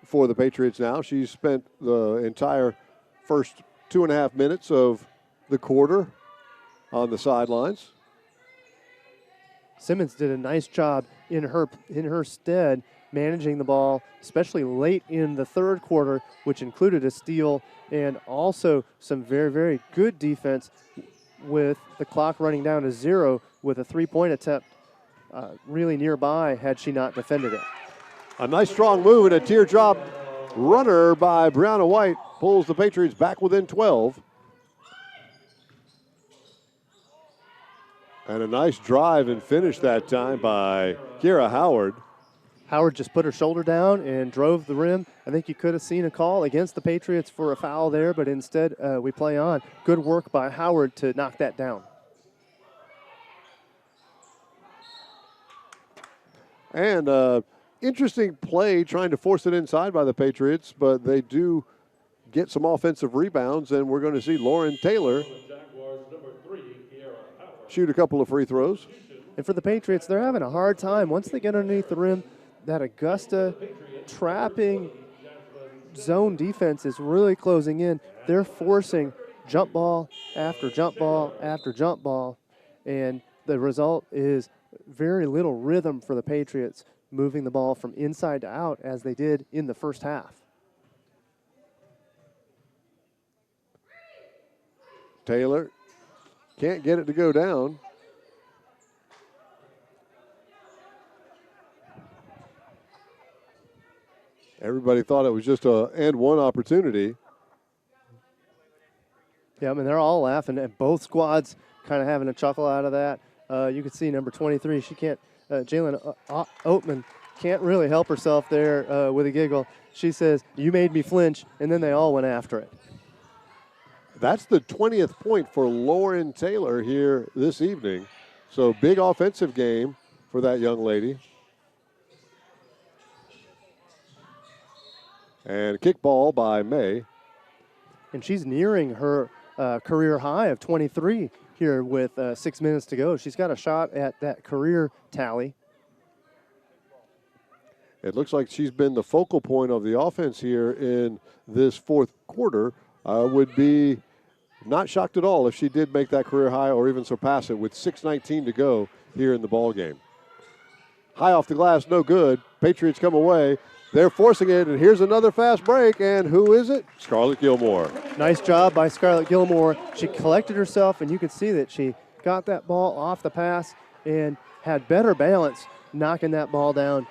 for the Patriots now. She's spent the entire first 2.5 minutes of the quarter on the sidelines. Simmons did a nice job in her stead managing the ball, especially late in the third quarter, which included a steal and also some very, very good defense with the clock running down to 0 with a three-point attempt really nearby had she not defended it. A nice strong move and a teardrop runner by Brianna White pulls the Patriots back within 12. And a nice drive and finish that time by Kira Howard. Howard just put her shoulder down and drove the rim. I think you could have seen a call against the Patriots for a foul there, but instead we play on. Good work by Howard to knock that down. And interesting play trying to force it inside by the Patriots, but they do get some offensive rebounds, and we're going to see Lauren Taylor Jaguars, number 3, Kiara Howard. shoot a couple of free throws. And for the Patriots, they're having a hard time. Once they get underneath the rim, that Augusta trapping zone defense is really closing in. They're forcing jump ball after jump ball after jump ball, and the result is very little rhythm for the Patriots moving the ball from inside to out as they did in the first half. Taylor can't get it to go down. Everybody thought it was just a and one opportunity. Yeah, I mean, they're all laughing, and both squads kind of having a chuckle out of that. You can see number 23, she can't, Jalen Oatman can't really help herself there with a giggle. She says, "You made me flinch," and then they all went after it. That's the 20th point for Lauren Taylor here this evening. So big offensive game for that young lady. And kickball by May. And she's nearing her career high of 23 here with 6 minutes to go. She's got a shot at that career tally. It looks like she's been the focal point of the offense here in this fourth quarter. Would be not shocked at all if she did make that career high or even surpass it with 6:19 to go here in the ball game. High off the glass, no good. Patriots come away. They're forcing it, and here's another fast break, and who is it? Scarlett Gilmore. Nice job by Scarlett Gilmore. She collected herself, and you could see that she got that ball off the pass and had better balance, knocking that ball down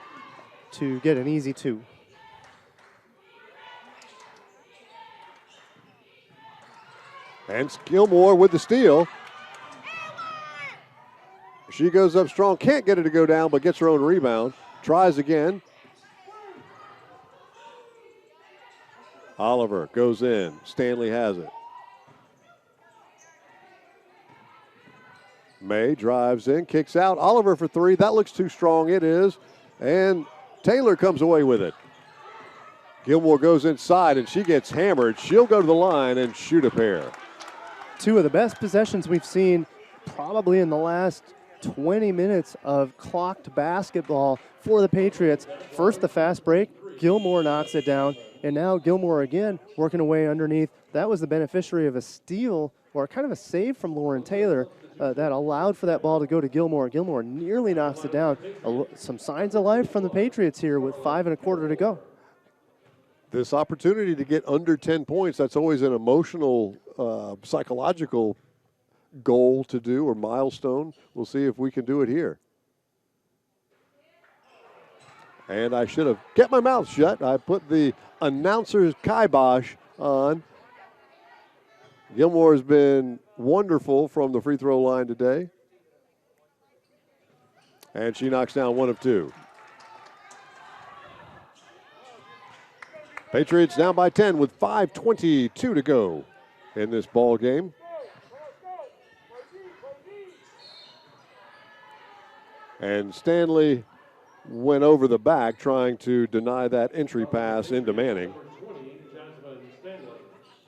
to get an easy 2. And Gilmore with the steal. She goes up strong, can't get it to go down, but gets her own rebound. Tries again. Oliver goes in. Stanley has it. May drives in, kicks out. Oliver for three. That looks too strong. It is. And Taylor comes away with it. Gilmore goes inside, and she gets hammered. She'll go to the line and shoot a pair. Two of the best possessions we've seen probably in the last 20 minutes of clocked basketball for the Patriots. First, the fast break. Gilmore knocks it down, and now Gilmore again working away underneath. That was the beneficiary of a steal or kind of a save from Lauren Taylor that allowed for that ball to go to Gilmore. Gilmore nearly knocks it down. Some signs of life from the Patriots here with 5 1/4 to go. This opportunity to get under 10 points, that's always an emotional, psychological goal to do or milestone. We'll see if we can do it here. And I should have kept my mouth shut. I put the announcer's kibosh on. Gilmore has been wonderful from the free throw line today. And she knocks down one of two. Patriots down by 10 with 5:22 to go in this ball game. And Stanley went over the back trying to deny that entry pass into Manning.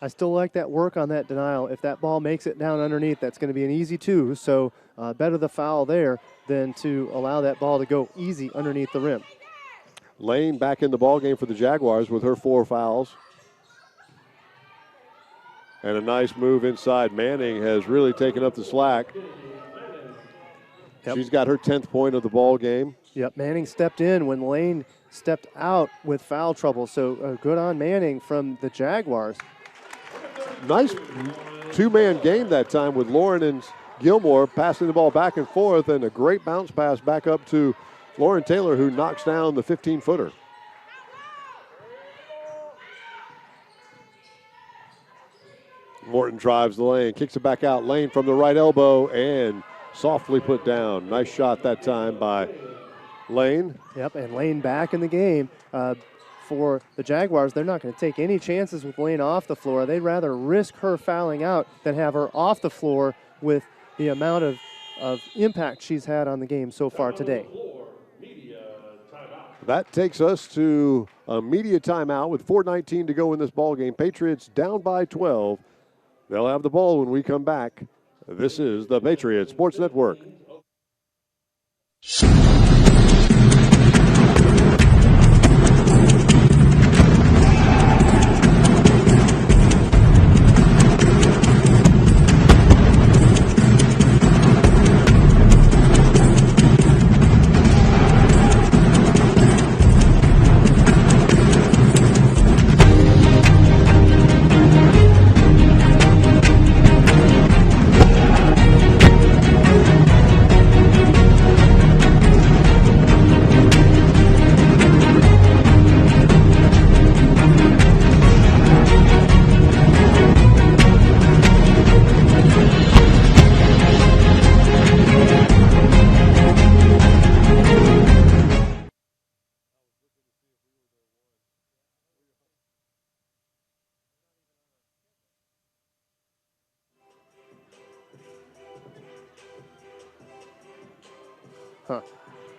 I still like that work on that denial. If that ball makes it down underneath, that's going to be an easy two. So better the foul there than to allow that ball to go easy underneath the rim. Lane back in the ball game for the Jaguars with her 4 fouls. And a nice move inside. Manning has really taken up the slack. She's got her 10th point of the ball game. Yep, Manning stepped in when Lane stepped out with foul trouble. So good on Manning from the Jaguars. Nice two-man game that time with Lauren and Gilmore passing the ball back and forth, and a great bounce pass back up to Lauren Taylor, who knocks down the 15-footer. Morton drives the lane, kicks it back out. Lane from the right elbow and softly put down. Nice shot that time by Lane. Yep, and Lane back in the game. For the Jaguars, they're not going to take any chances with Lane off the floor. They'd rather risk her fouling out than have her off the floor with the amount of impact she's had on the game so far today. That takes us to a media timeout with 4:19 to go in this ball game. Patriots down by 12. They'll have the ball when we come back. This is the Patriot Sports Network.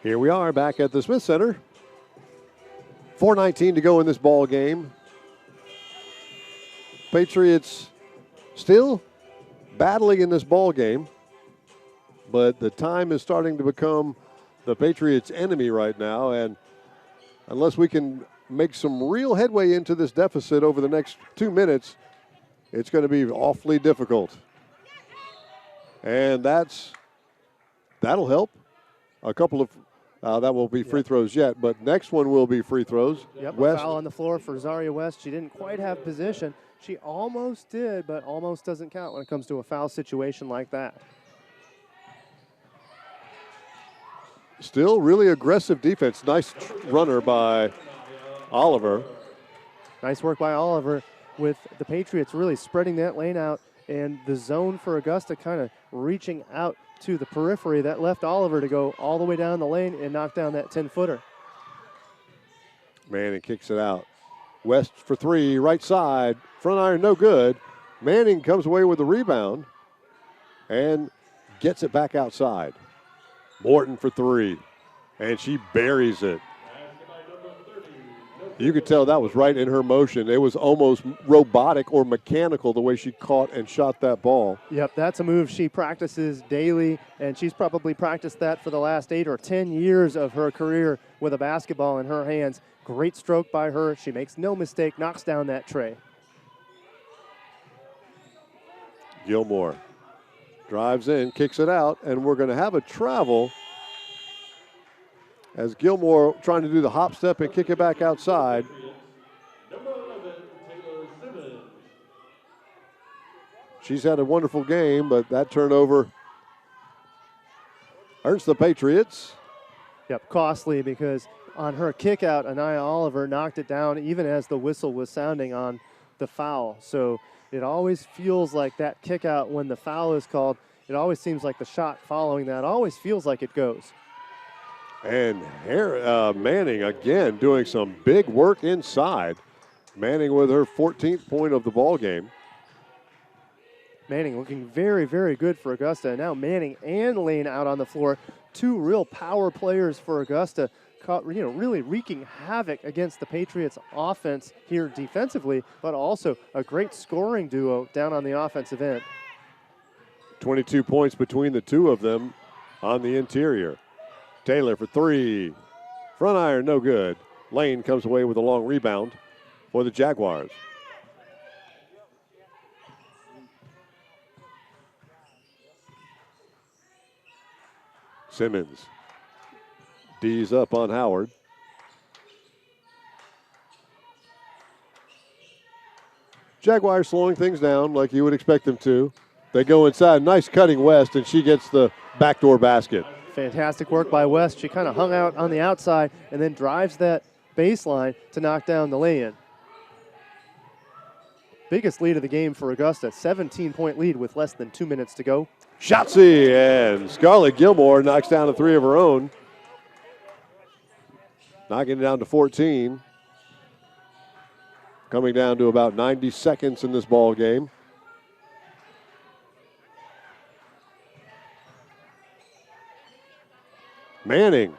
Here we are back at the Smith Center. 4:19 to go in this ball game. Patriots still battling in this ball game, but the time is starting to become the Patriots' enemy right now, and unless we can make some real headway into this deficit over the next 2 minutes, it's going to be awfully difficult. And that'll help. A couple of that will be free throws yet, but next one will be free throws. Yep, West. foul on the floor for Zaria West. She didn't quite have position. She almost did, but almost doesn't count when it comes to a foul situation like that. Still really aggressive defense. Nice runner by Oliver. Nice work by Oliver with the Patriots really spreading that lane out, and the zone for Augusta kind of reaching out to the periphery. That left Oliver to go all the way down the lane and knock down that 10-footer. Manning kicks it out. West for three, right side, front iron, no good. Manning comes away with the rebound and gets it back outside. Morton for three, and she buries it. You could tell that was right in her motion. It was almost robotic or mechanical the way she caught and shot that ball. Yep, that's a move she practices daily, and she's probably practiced that for the last 8 or 10 years of her career with a basketball in her hands. Great stroke by her. She makes no mistake, knocks down that tray. Gilmore drives in, kicks it out, and we're going to have a travel as Gilmore trying to do the hop step and kick it back outside. She's had a wonderful game, but that turnover hurts the Patriots. Yep, costly because on her kick out, Anaya Oliver knocked it down even as the whistle was sounding on the foul. So it always feels like that kick out when the foul is called, it always seems like the shot following that always feels like it goes. And Manning again doing some big work inside. Manning with her 14th point of the ball game. Manning looking very, very good for Augusta. And now Manning and Lane out on the floor. Two real power players for Augusta, really wreaking havoc against the Patriots offense here defensively, but also a great scoring duo down on the offensive end. 22 points between the two of them on the interior. Taylor for three. Front iron, no good. Lane comes away with a long rebound for the Jaguars. Simmons. D's up on Howard. Jaguars slowing things down like you would expect them to. They go inside. Nice cutting West, and she gets the backdoor basket. Fantastic work by West. She kind of hung out on the outside and then drives that baseline to knock down the lay-in. Biggest lead of the game for Augusta, 17-point lead with less than 2 minutes to go. Shotzi, and Scarlett Gilmore knocks down a three of her own. Knocking it down to 14. Coming down to about 90 seconds in this ball game. Manning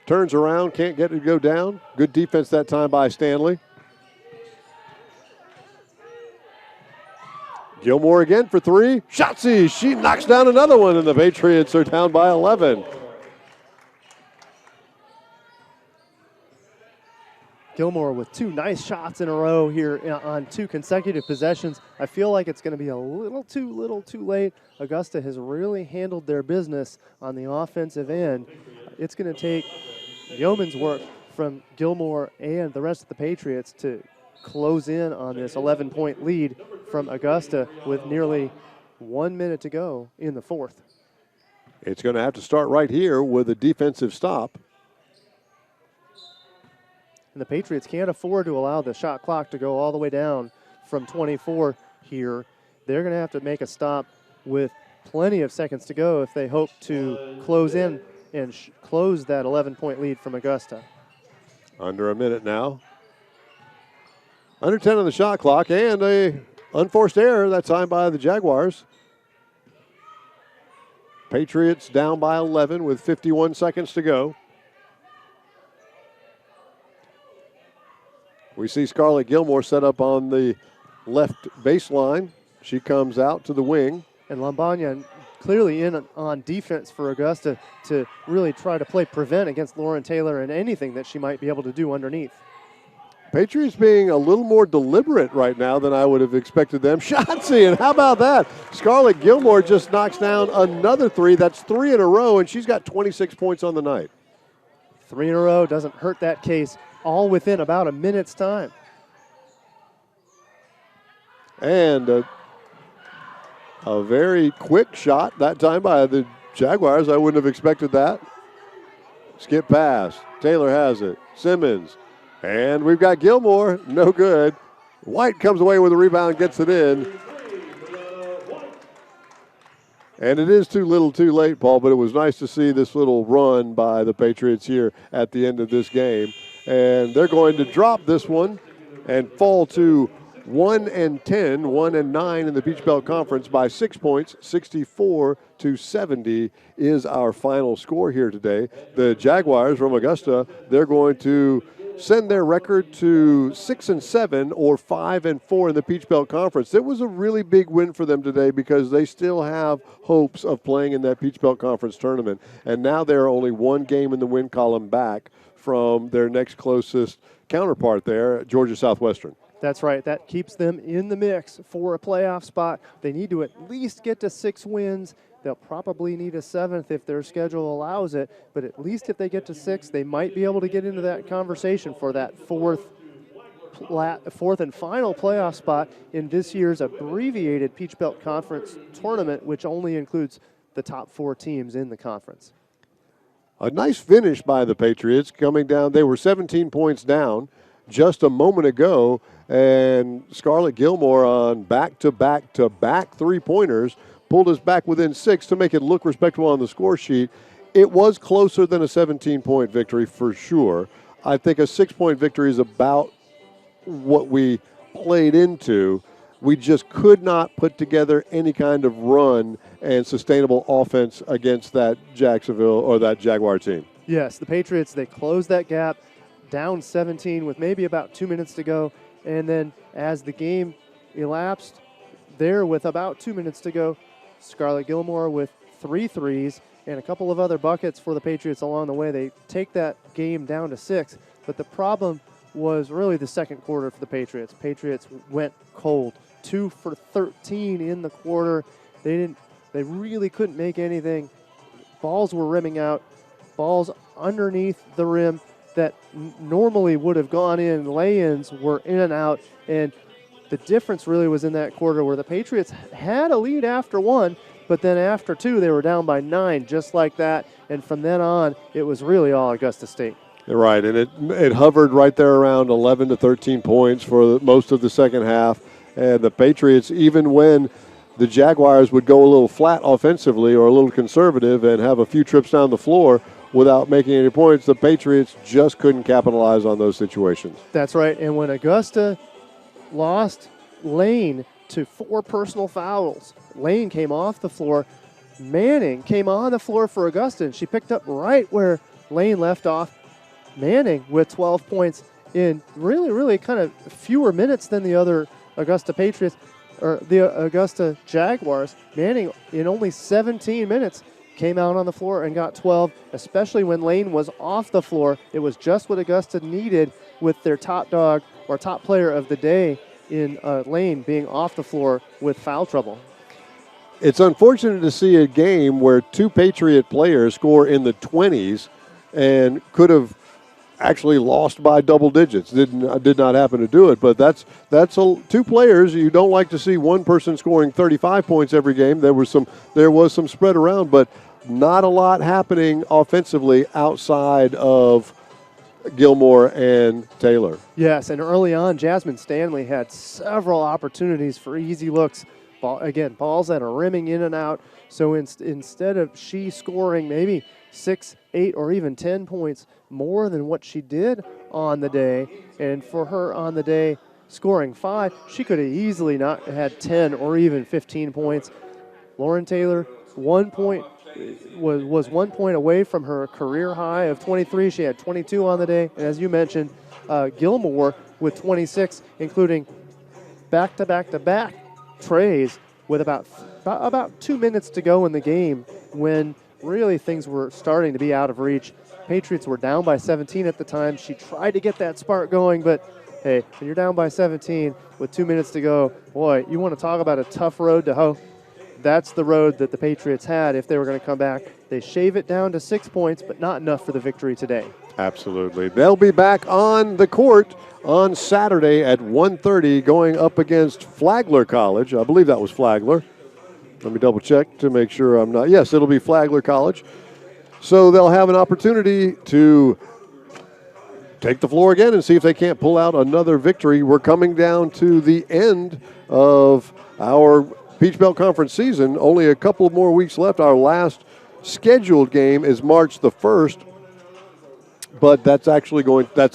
turns around, can't get it to go down. Good defense that time by Stanley. Gilmore again for three. Shotzi, she knocks down another one, and the Patriots are down by 11. Gilmore with two nice shots in a row here on two consecutive possessions. I feel like it's going to be a little too late. Augusta has really handled their business on the offensive end. It's going to take yeoman's work from Gilmore and the rest of the Patriots to close in on this 11-point lead from Augusta with nearly 1 minute to go in the fourth. It's going to have to start right here with a defensive stop. And the Patriots can't afford to allow the shot clock to go all the way down from 24 here. They're going to have to make a stop with plenty of seconds to go if they hope to close in and close that 11-point lead from Augusta. Under a minute now. Under 10 on the shot clock, and a unforced error that time by the Jaguars. Patriots down by 11 with 51 seconds to go. We see Scarlett Gilmore set up on the left baseline. She comes out to the wing. And Lambanya clearly in on defense for Augusta to really try to play prevent against Lauren Taylor and anything that she might be able to do underneath. Patriots being a little more deliberate right now than I would have expected them. Shotzi, and how about that? Scarlett Gilmore just knocks down another three. That's three in a row, and she's got 26 points on the night. 3 in a row doesn't hurt that case, all within about a minute's time. And a very quick shot that time by the Jaguars. I wouldn't have expected that. Skip pass. Taylor has it. Simmons. And we've got Gilmore. No good. White comes away with a rebound, gets it in. And it is too little too late, Paul, but it was nice to see this little run by the Patriots here at the end of this game. And they're going to drop this one and fall to 1-10, 1-9 in the Peach Belt Conference by 6 points. 64-70 is our final score here today. The Jaguars from Augusta, they're going to send their record to 6-7 or 5-4 in the Peach Belt Conference. It was a really big win for them today because they still have hopes of playing in that Peach Belt Conference tournament. And now they're only one game in the win column back from their next closest counterpart there, Georgia Southwestern. That's right. That keeps them in the mix for a playoff spot. They need to at least get to 6 wins. They'll probably need a 7th if their schedule allows it. But at least if they get to 6, they might be able to get into that conversation for that fourth and final playoff spot in this year's abbreviated Peach Belt Conference tournament, which only includes the top 4 teams in the conference. A nice finish by the Patriots coming down. They were 17 points down just a moment ago, and Scarlett Gilmore on back-to-back-to-back three-pointers pulled us back within 6 to make it look respectable on the score sheet. It was closer than a 17-point victory for sure. I think a 6-point victory is about what we played into. We just could not put together any kind of run and sustainable offense against that Jacksonville or that Jaguar team. Yes, the Patriots, they closed that gap, down 17 with maybe about 2 minutes to go. And then as the game elapsed, there with about 2 minutes to go, Scarlett Gilmore with 3 threes and a couple of other buckets for the Patriots along the way. They take that game down to 6. But the problem was really the second quarter for the Patriots. Patriots went cold, 2 for 13 in the quarter. They really couldn't make anything. Balls were rimming out, balls underneath the rim that normally would have gone in. Lay-ins were in and out, and the difference really was in that quarter where the Patriots had a lead after 1, but then after 2 they were down by 9, just like that. And from then on, it was really all Augusta State. Right, and it hovered right there around 11 to 13 points for most of the second half. And the Patriots, even when the Jaguars would go a little flat offensively or a little conservative and have a few trips down the floor without making any points, the Patriots just couldn't capitalize on those situations. That's right, and when Augusta lost Lane to 4 personal fouls, Lane came off the floor. Manning came on the floor for Augusta, and she picked up right where Lane left off. Manning with 12 points in really kind of fewer minutes than the other Augusta Patriots or the Augusta Jaguars. Manning in only 17 minutes came out on the floor and got 12, especially when Lane was off the floor. It was just what Augusta needed with their top dog or top player of the day in Lane being off the floor with foul trouble. It's unfortunate to see a game where 2 Patriot players score in the 20s and could have actually lost by double digits. Did not happen to do it, but that's 2 players. You don't like to see one person scoring 35 points every game. There was some spread around, but not a lot happening offensively outside of Gilmore and Taylor. Yes, and early on, Jasmine Stanley had several opportunities for easy looks. Balls that are rimming in and out. So instead of she scoring maybe 6, 8, or even 10 points more than what she did on the day, and for her on the day scoring 5, she could have easily not had 10 or even 15 points. Lauren Taylor, 1 point, was 1 point away from her career high of 23. She had 22 on the day, and as you mentioned, Gilmore with 26, including back-to-back-to-back trays with about 2 minutes to go in the game when really things were starting to be out of reach. Patriots were down by 17 at the time. She tried to get that spark going, but hey, when you're down by 17 with 2 minutes to go, boy, you want to talk about a tough road to hoe. That's the road that the Patriots had if they were going to come back. They shave it down to 6 points, but not enough for the victory today. Absolutely. They'll be back on the court on Saturday at 1:30 going up against Flagler College. I believe that was Flagler. Let me double check to make sure I'm not. Yes, it'll be Flagler College. So they'll have an opportunity to take the floor again and see if they can't pull out another victory. We're coming down to the end of our Peach Belt Conference season. Only a couple more weeks left. Our last scheduled game is March the 1st but that's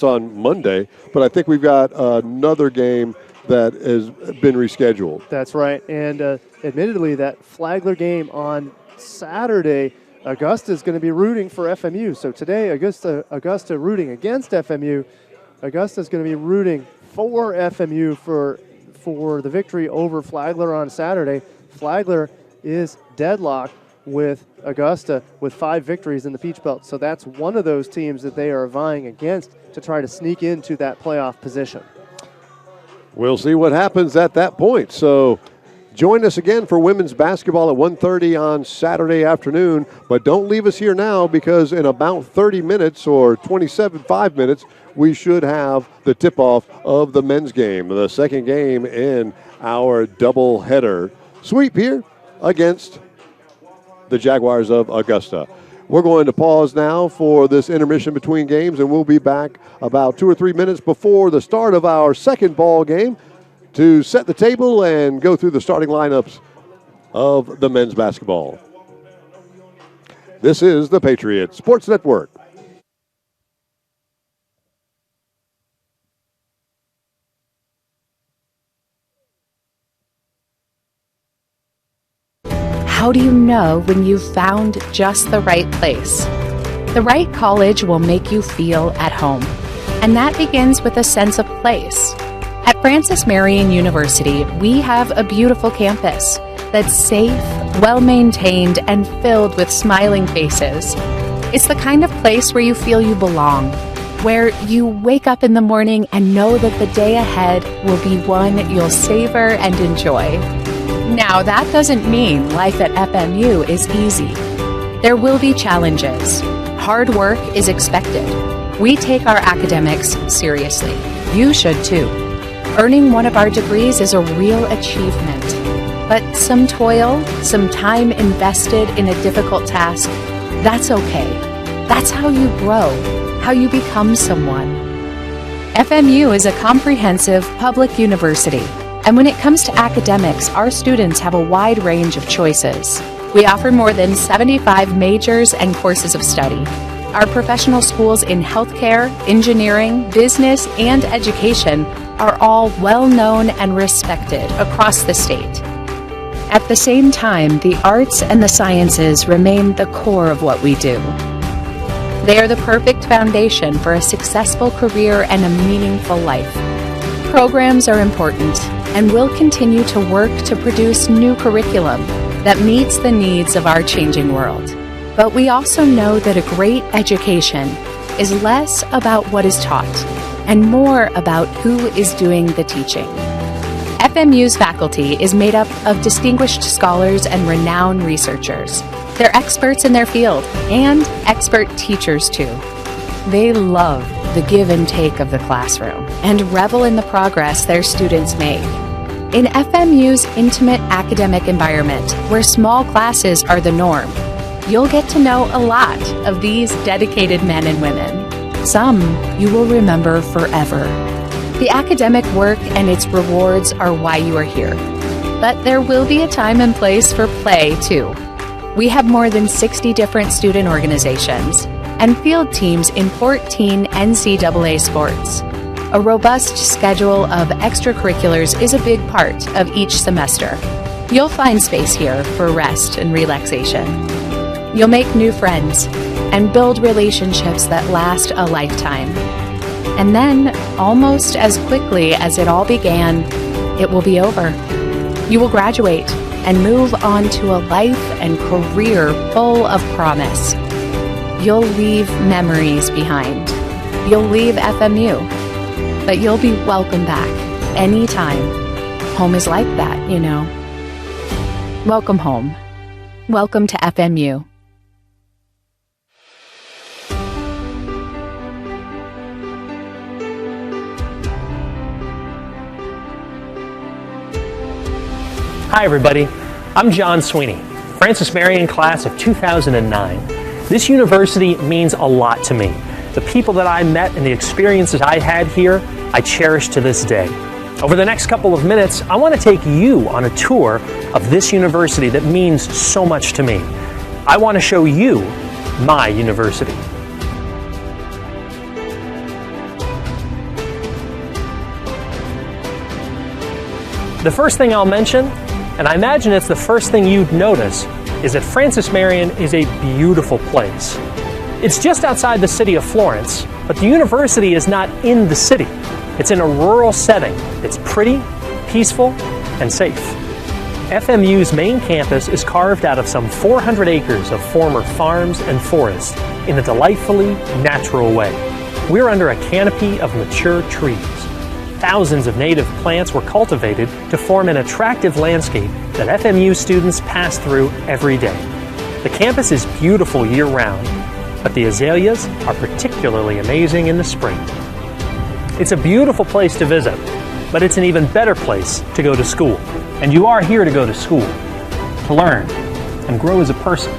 on Monday. But I think we've got another game that has been rescheduled. That's right. And admittedly, that Flagler game on Saturday, Augusta is going to be rooting for FMU. So today, Augusta rooting against FMU. Augusta is going to be rooting for FMU for the victory over Flagler on Saturday. Flagler is deadlocked with Augusta with 5 victories in the Peach Belt. So that's one of those teams that they are vying against to try to sneak into that playoff position. We'll see what happens at that point. So join us again for women's basketball at 1:30 on Saturday afternoon. But don't leave us here now, because in about 30 minutes or 5 minutes, we should have the tip-off of the men's game, the second game in our doubleheader sweep here against the Jaguars of Augusta. We're going to pause now for this intermission between games, and we'll be back about 2 or 3 minutes before the start of our second ball game to set the table and go through the starting lineups of the men's basketball. This is the Patriot Sports Network. How do you know when you've found just the right place? The right college will make you feel at home, and that begins with a sense of place. At Francis Marion University, we have a beautiful campus that's safe, well-maintained, and filled with smiling faces. It's the kind of place where you feel you belong, where you wake up in the morning and know that the day ahead will be one you'll savor and enjoy. Now, that doesn't mean life at FMU is easy. There will be challenges. Hard work is expected. We take our academics seriously. You should too. Earning one of our degrees is a real achievement. But some toil, some time invested in a difficult task, that's okay. That's how you grow, how you become someone. FMU is a comprehensive public university. And when it comes to academics, our students have a wide range of choices. We offer more than 75 majors and courses of study. Our professional schools in healthcare, engineering, business, and education are all well-known and respected across the state. At the same time, the arts and the sciences remain the core of what we do. They are the perfect foundation for a successful career and a meaningful life. Programs are important, and we'll continue to work to produce new curriculum that meets the needs of our changing world. But we also know that a great education is less about what is taught and more about who is doing the teaching. FMU's faculty is made up of distinguished scholars and renowned researchers. They're experts in their field and expert teachers too. They love the give and take of the classroom and revel in the progress their students make. In FMU's intimate academic environment, where small classes are the norm, you'll get to know a lot of these dedicated men and women. Some you will remember forever. The academic work and its rewards are why you are here. But there will be a time and place for play, too. We have more than 60 different student organizations and field teams in 14 NCAA sports. A robust schedule of extracurriculars is a big part of each semester. You'll find space here for rest and relaxation. You'll make new friends and build relationships that last a lifetime. And then, almost as quickly as it all began, it will be over. You will graduate and move on to a life and career full of promise. You'll leave memories behind. You'll leave FMU, but you'll be welcome back anytime. Home is like that, you know. Welcome home. Welcome to FMU. Hi everybody, I'm John Sweeney, Francis Marion class of 2009. This university means a lot to me. The people that I met and the experiences I had here, I cherish to this day. Over the next couple of minutes, I want to take you on a tour of this university that means so much to me. I want to show you my university. The first thing I'll mention, and I imagine it's the first thing you'd notice, is that Francis Marion is a beautiful place. It's just outside the city of Florence, but the university is not in the city. It's in a rural setting. It's pretty, peaceful, and safe. FMU's main campus is carved out of some 400 acres of former farms and forests in a delightfully natural way. We're under a canopy of mature trees. Thousands of native plants were cultivated to form an attractive landscape that FMU students pass through every day. The campus is beautiful year-round, but the azaleas are particularly amazing in the spring. It's a beautiful place to visit, but it's an even better place to go to school. And you are here to go to school, to learn, and grow as a person.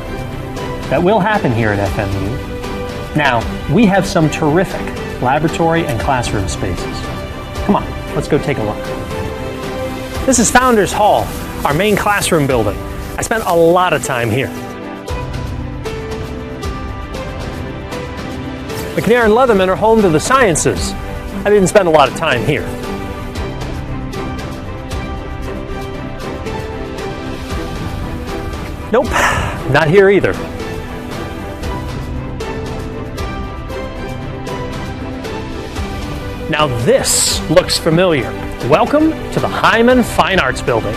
That will happen here at FMU. Now, we have some terrific laboratory and classroom spaces. Come on, let's go take a look. This is Founders Hall, our main classroom building. I spent a lot of time here. McNair and Leatherman are home to the sciences. I didn't spend a lot of time here. Nope, not here either. Now this looks familiar. Welcome to the Hyman Fine Arts Building.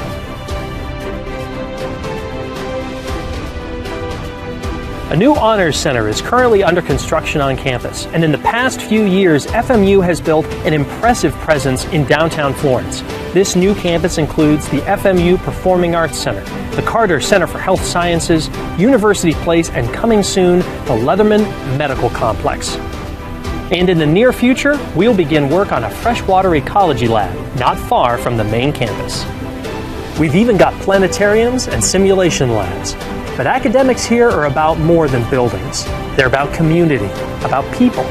A new Honors Center is currently under construction on campus, and in the past few years, FMU has built an impressive presence in downtown Florence. This new campus includes the FMU Performing Arts Center, the Carter Center for Health Sciences, University Place, and coming soon, the Leatherman Medical Complex. And in the near future, we'll begin work on a freshwater ecology lab not far from the main campus. We've even got planetariums and simulation labs. But academics here are about more than buildings. They're about community, about people.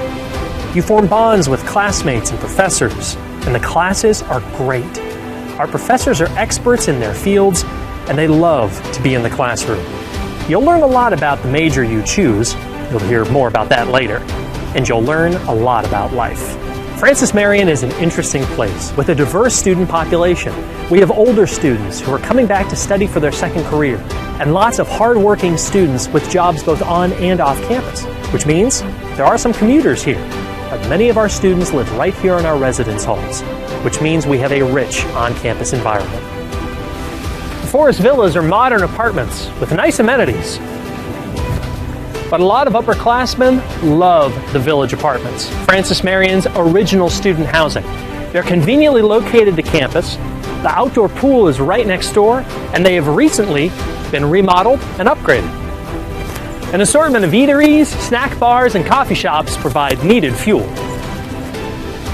You form bonds with classmates and professors, and the classes are great. Our professors are experts in their fields, and they love to be in the classroom. You'll learn a lot about the major you choose. You'll hear more about that later. And you'll learn a lot about life. Francis Marion is an interesting place with a diverse student population. We have older students who are coming back to study for their second career, and lots of hard-working students with jobs both on and off campus, which means there are some commuters here. But many of our students live right here in our residence halls, which means we have a rich on-campus environment. The Forest Villas are modern apartments with nice amenities. But a lot of upperclassmen love the Village Apartments, Francis Marion's original student housing. They're conveniently located to campus, the outdoor pool is right next door, and they have recently been remodeled and upgraded. An assortment of eateries, snack bars, and coffee shops provide needed fuel.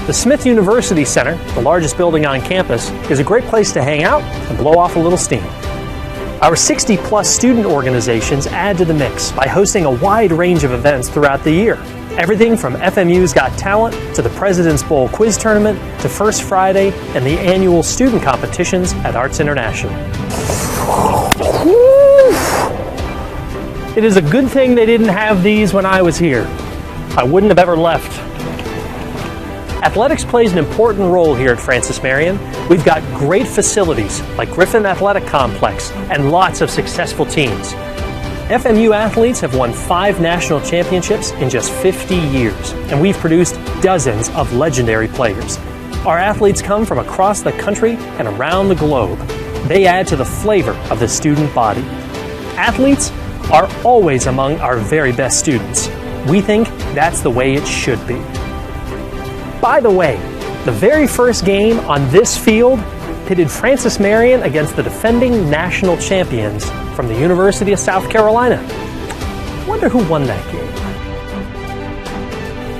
The Smith University Center, the largest building on campus, is a great place to hang out and blow off a little steam. Our 60-plus student organizations add to the mix by hosting a wide range of events throughout the year. Everything from FMU's Got Talent to the President's Bowl Quiz Tournament to First Friday and the annual student competitions at Arts International. It is a good thing they didn't have these when I was here. I wouldn't have ever left. Athletics plays an important role here at Francis Marion. We've got great facilities like Griffin Athletic Complex and lots of successful teams. FMU athletes have won 5 national championships in just 50 years, and we've produced dozens of legendary players. Our athletes come from across the country and around the globe. They add to the flavor of the student body. Athletes are always among our very best students. We think that's the way it should be. By the way, the very first game on this field pitted Francis Marion against the defending national champions from the University of South Carolina. Wonder who won that game?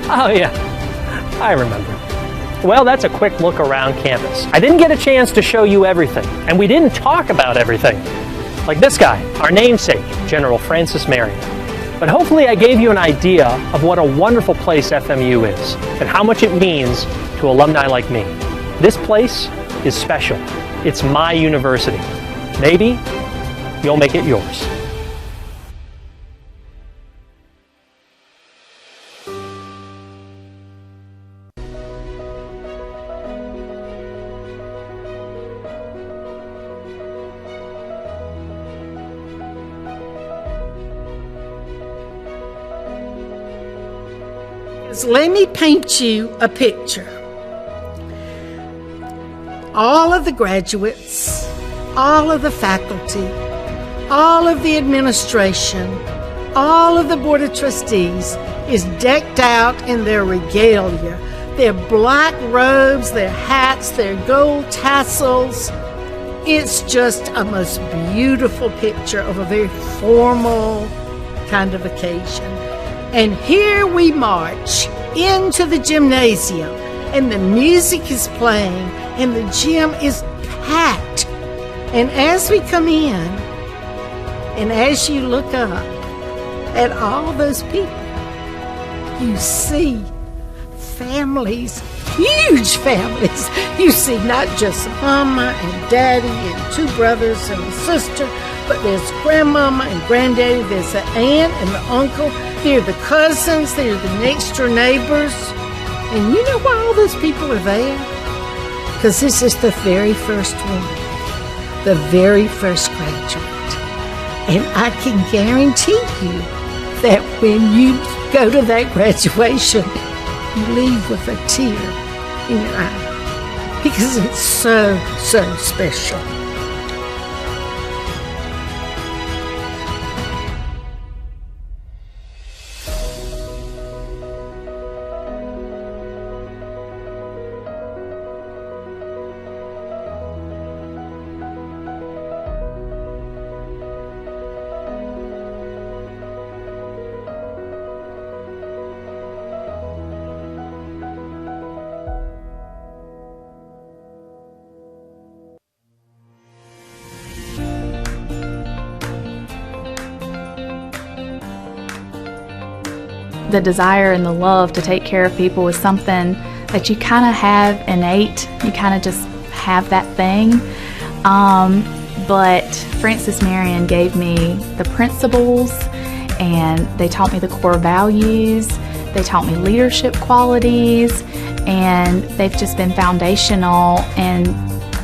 Oh yeah, I remember. Well, that's a quick look around campus. I didn't get a chance to show you everything, and we didn't talk about everything. Like this guy, our namesake, General Francis Marion. But hopefully I gave you an idea of what a wonderful place FMU is and how much it means to alumni like me. This place is special. It's my university. Maybe you'll make it yours. So let me paint you a picture. All of the graduates, all of the faculty, all of the administration, all of the Board of Trustees is decked out in their regalia. Their black robes, their hats, their gold tassels. It's just a most beautiful picture of a very formal kind of occasion. And here we march into the gymnasium, and the music is playing, and the gym is packed. And as we come in, and as you look up at all those people, you see families, huge families. You see not just mama and daddy and two brothers and a sister, but there's grandmama and granddaddy, there's the aunt and the uncle, they're the cousins, they're the next door neighbors. And you know why all those people are there? Because this is the very first one, the very first graduate. And I can guarantee you that when you go to that graduation, you leave with a tear in your eye because it's so, so special. The desire and the love to take care of people is something that you kind of have innate. You kind of just have that thing. But Francis Marion gave me the principles, and they taught me the core values. They taught me leadership qualities, and they've just been foundational and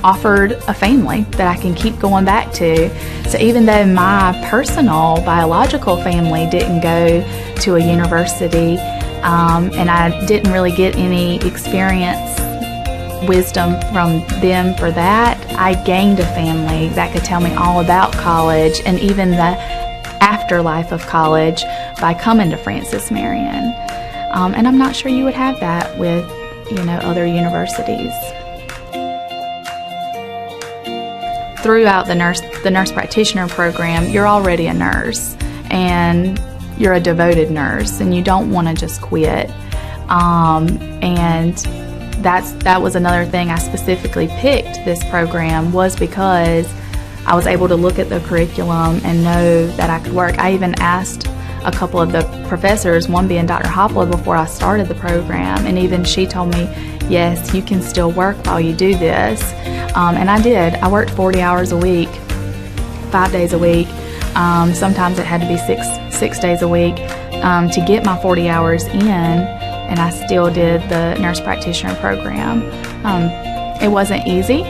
offered a family that I can keep going back to. So even though my personal biological family didn't go to a university, and I didn't really get any experience, wisdom from them for that, I gained a family that could tell me all about college and even the afterlife of college by coming to Francis Marion. And I'm not sure you would have that with, other universities. Throughout the nurse practitioner program, you're already a nurse, and you're a devoted nurse, and you don't want to just quit. And that was another thing I specifically picked this program, was because I was able to look at the curriculum and know that I could work. I even asked a couple of the professors, one being Dr. Hopla, before I started the program, and even she told me, yes, you can still work while you do this. And I did. I worked 40 hours a week, 5 days a week. Sometimes it had to be six days a week to get my 40 hours in, and I still did the nurse practitioner program. It wasn't easy,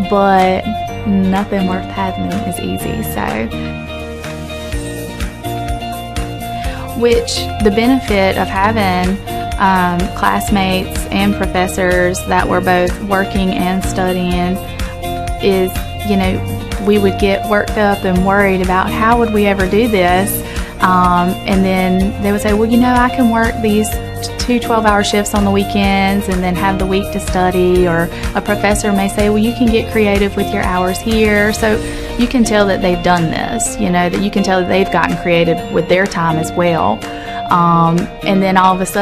but nothing worth having is easy. Which the benefit of having classmates and professors that were both working and studying is, we would get worked up and worried about how would we ever do this. And then they would say, well, I can work these 2 12-hour shifts on the weekends and then have the week to study. Or a professor may say, well, you can get creative with your hours here. So you can tell that they've done this, that you can tell that they've gotten creative with their time as well. And then all of a sudden,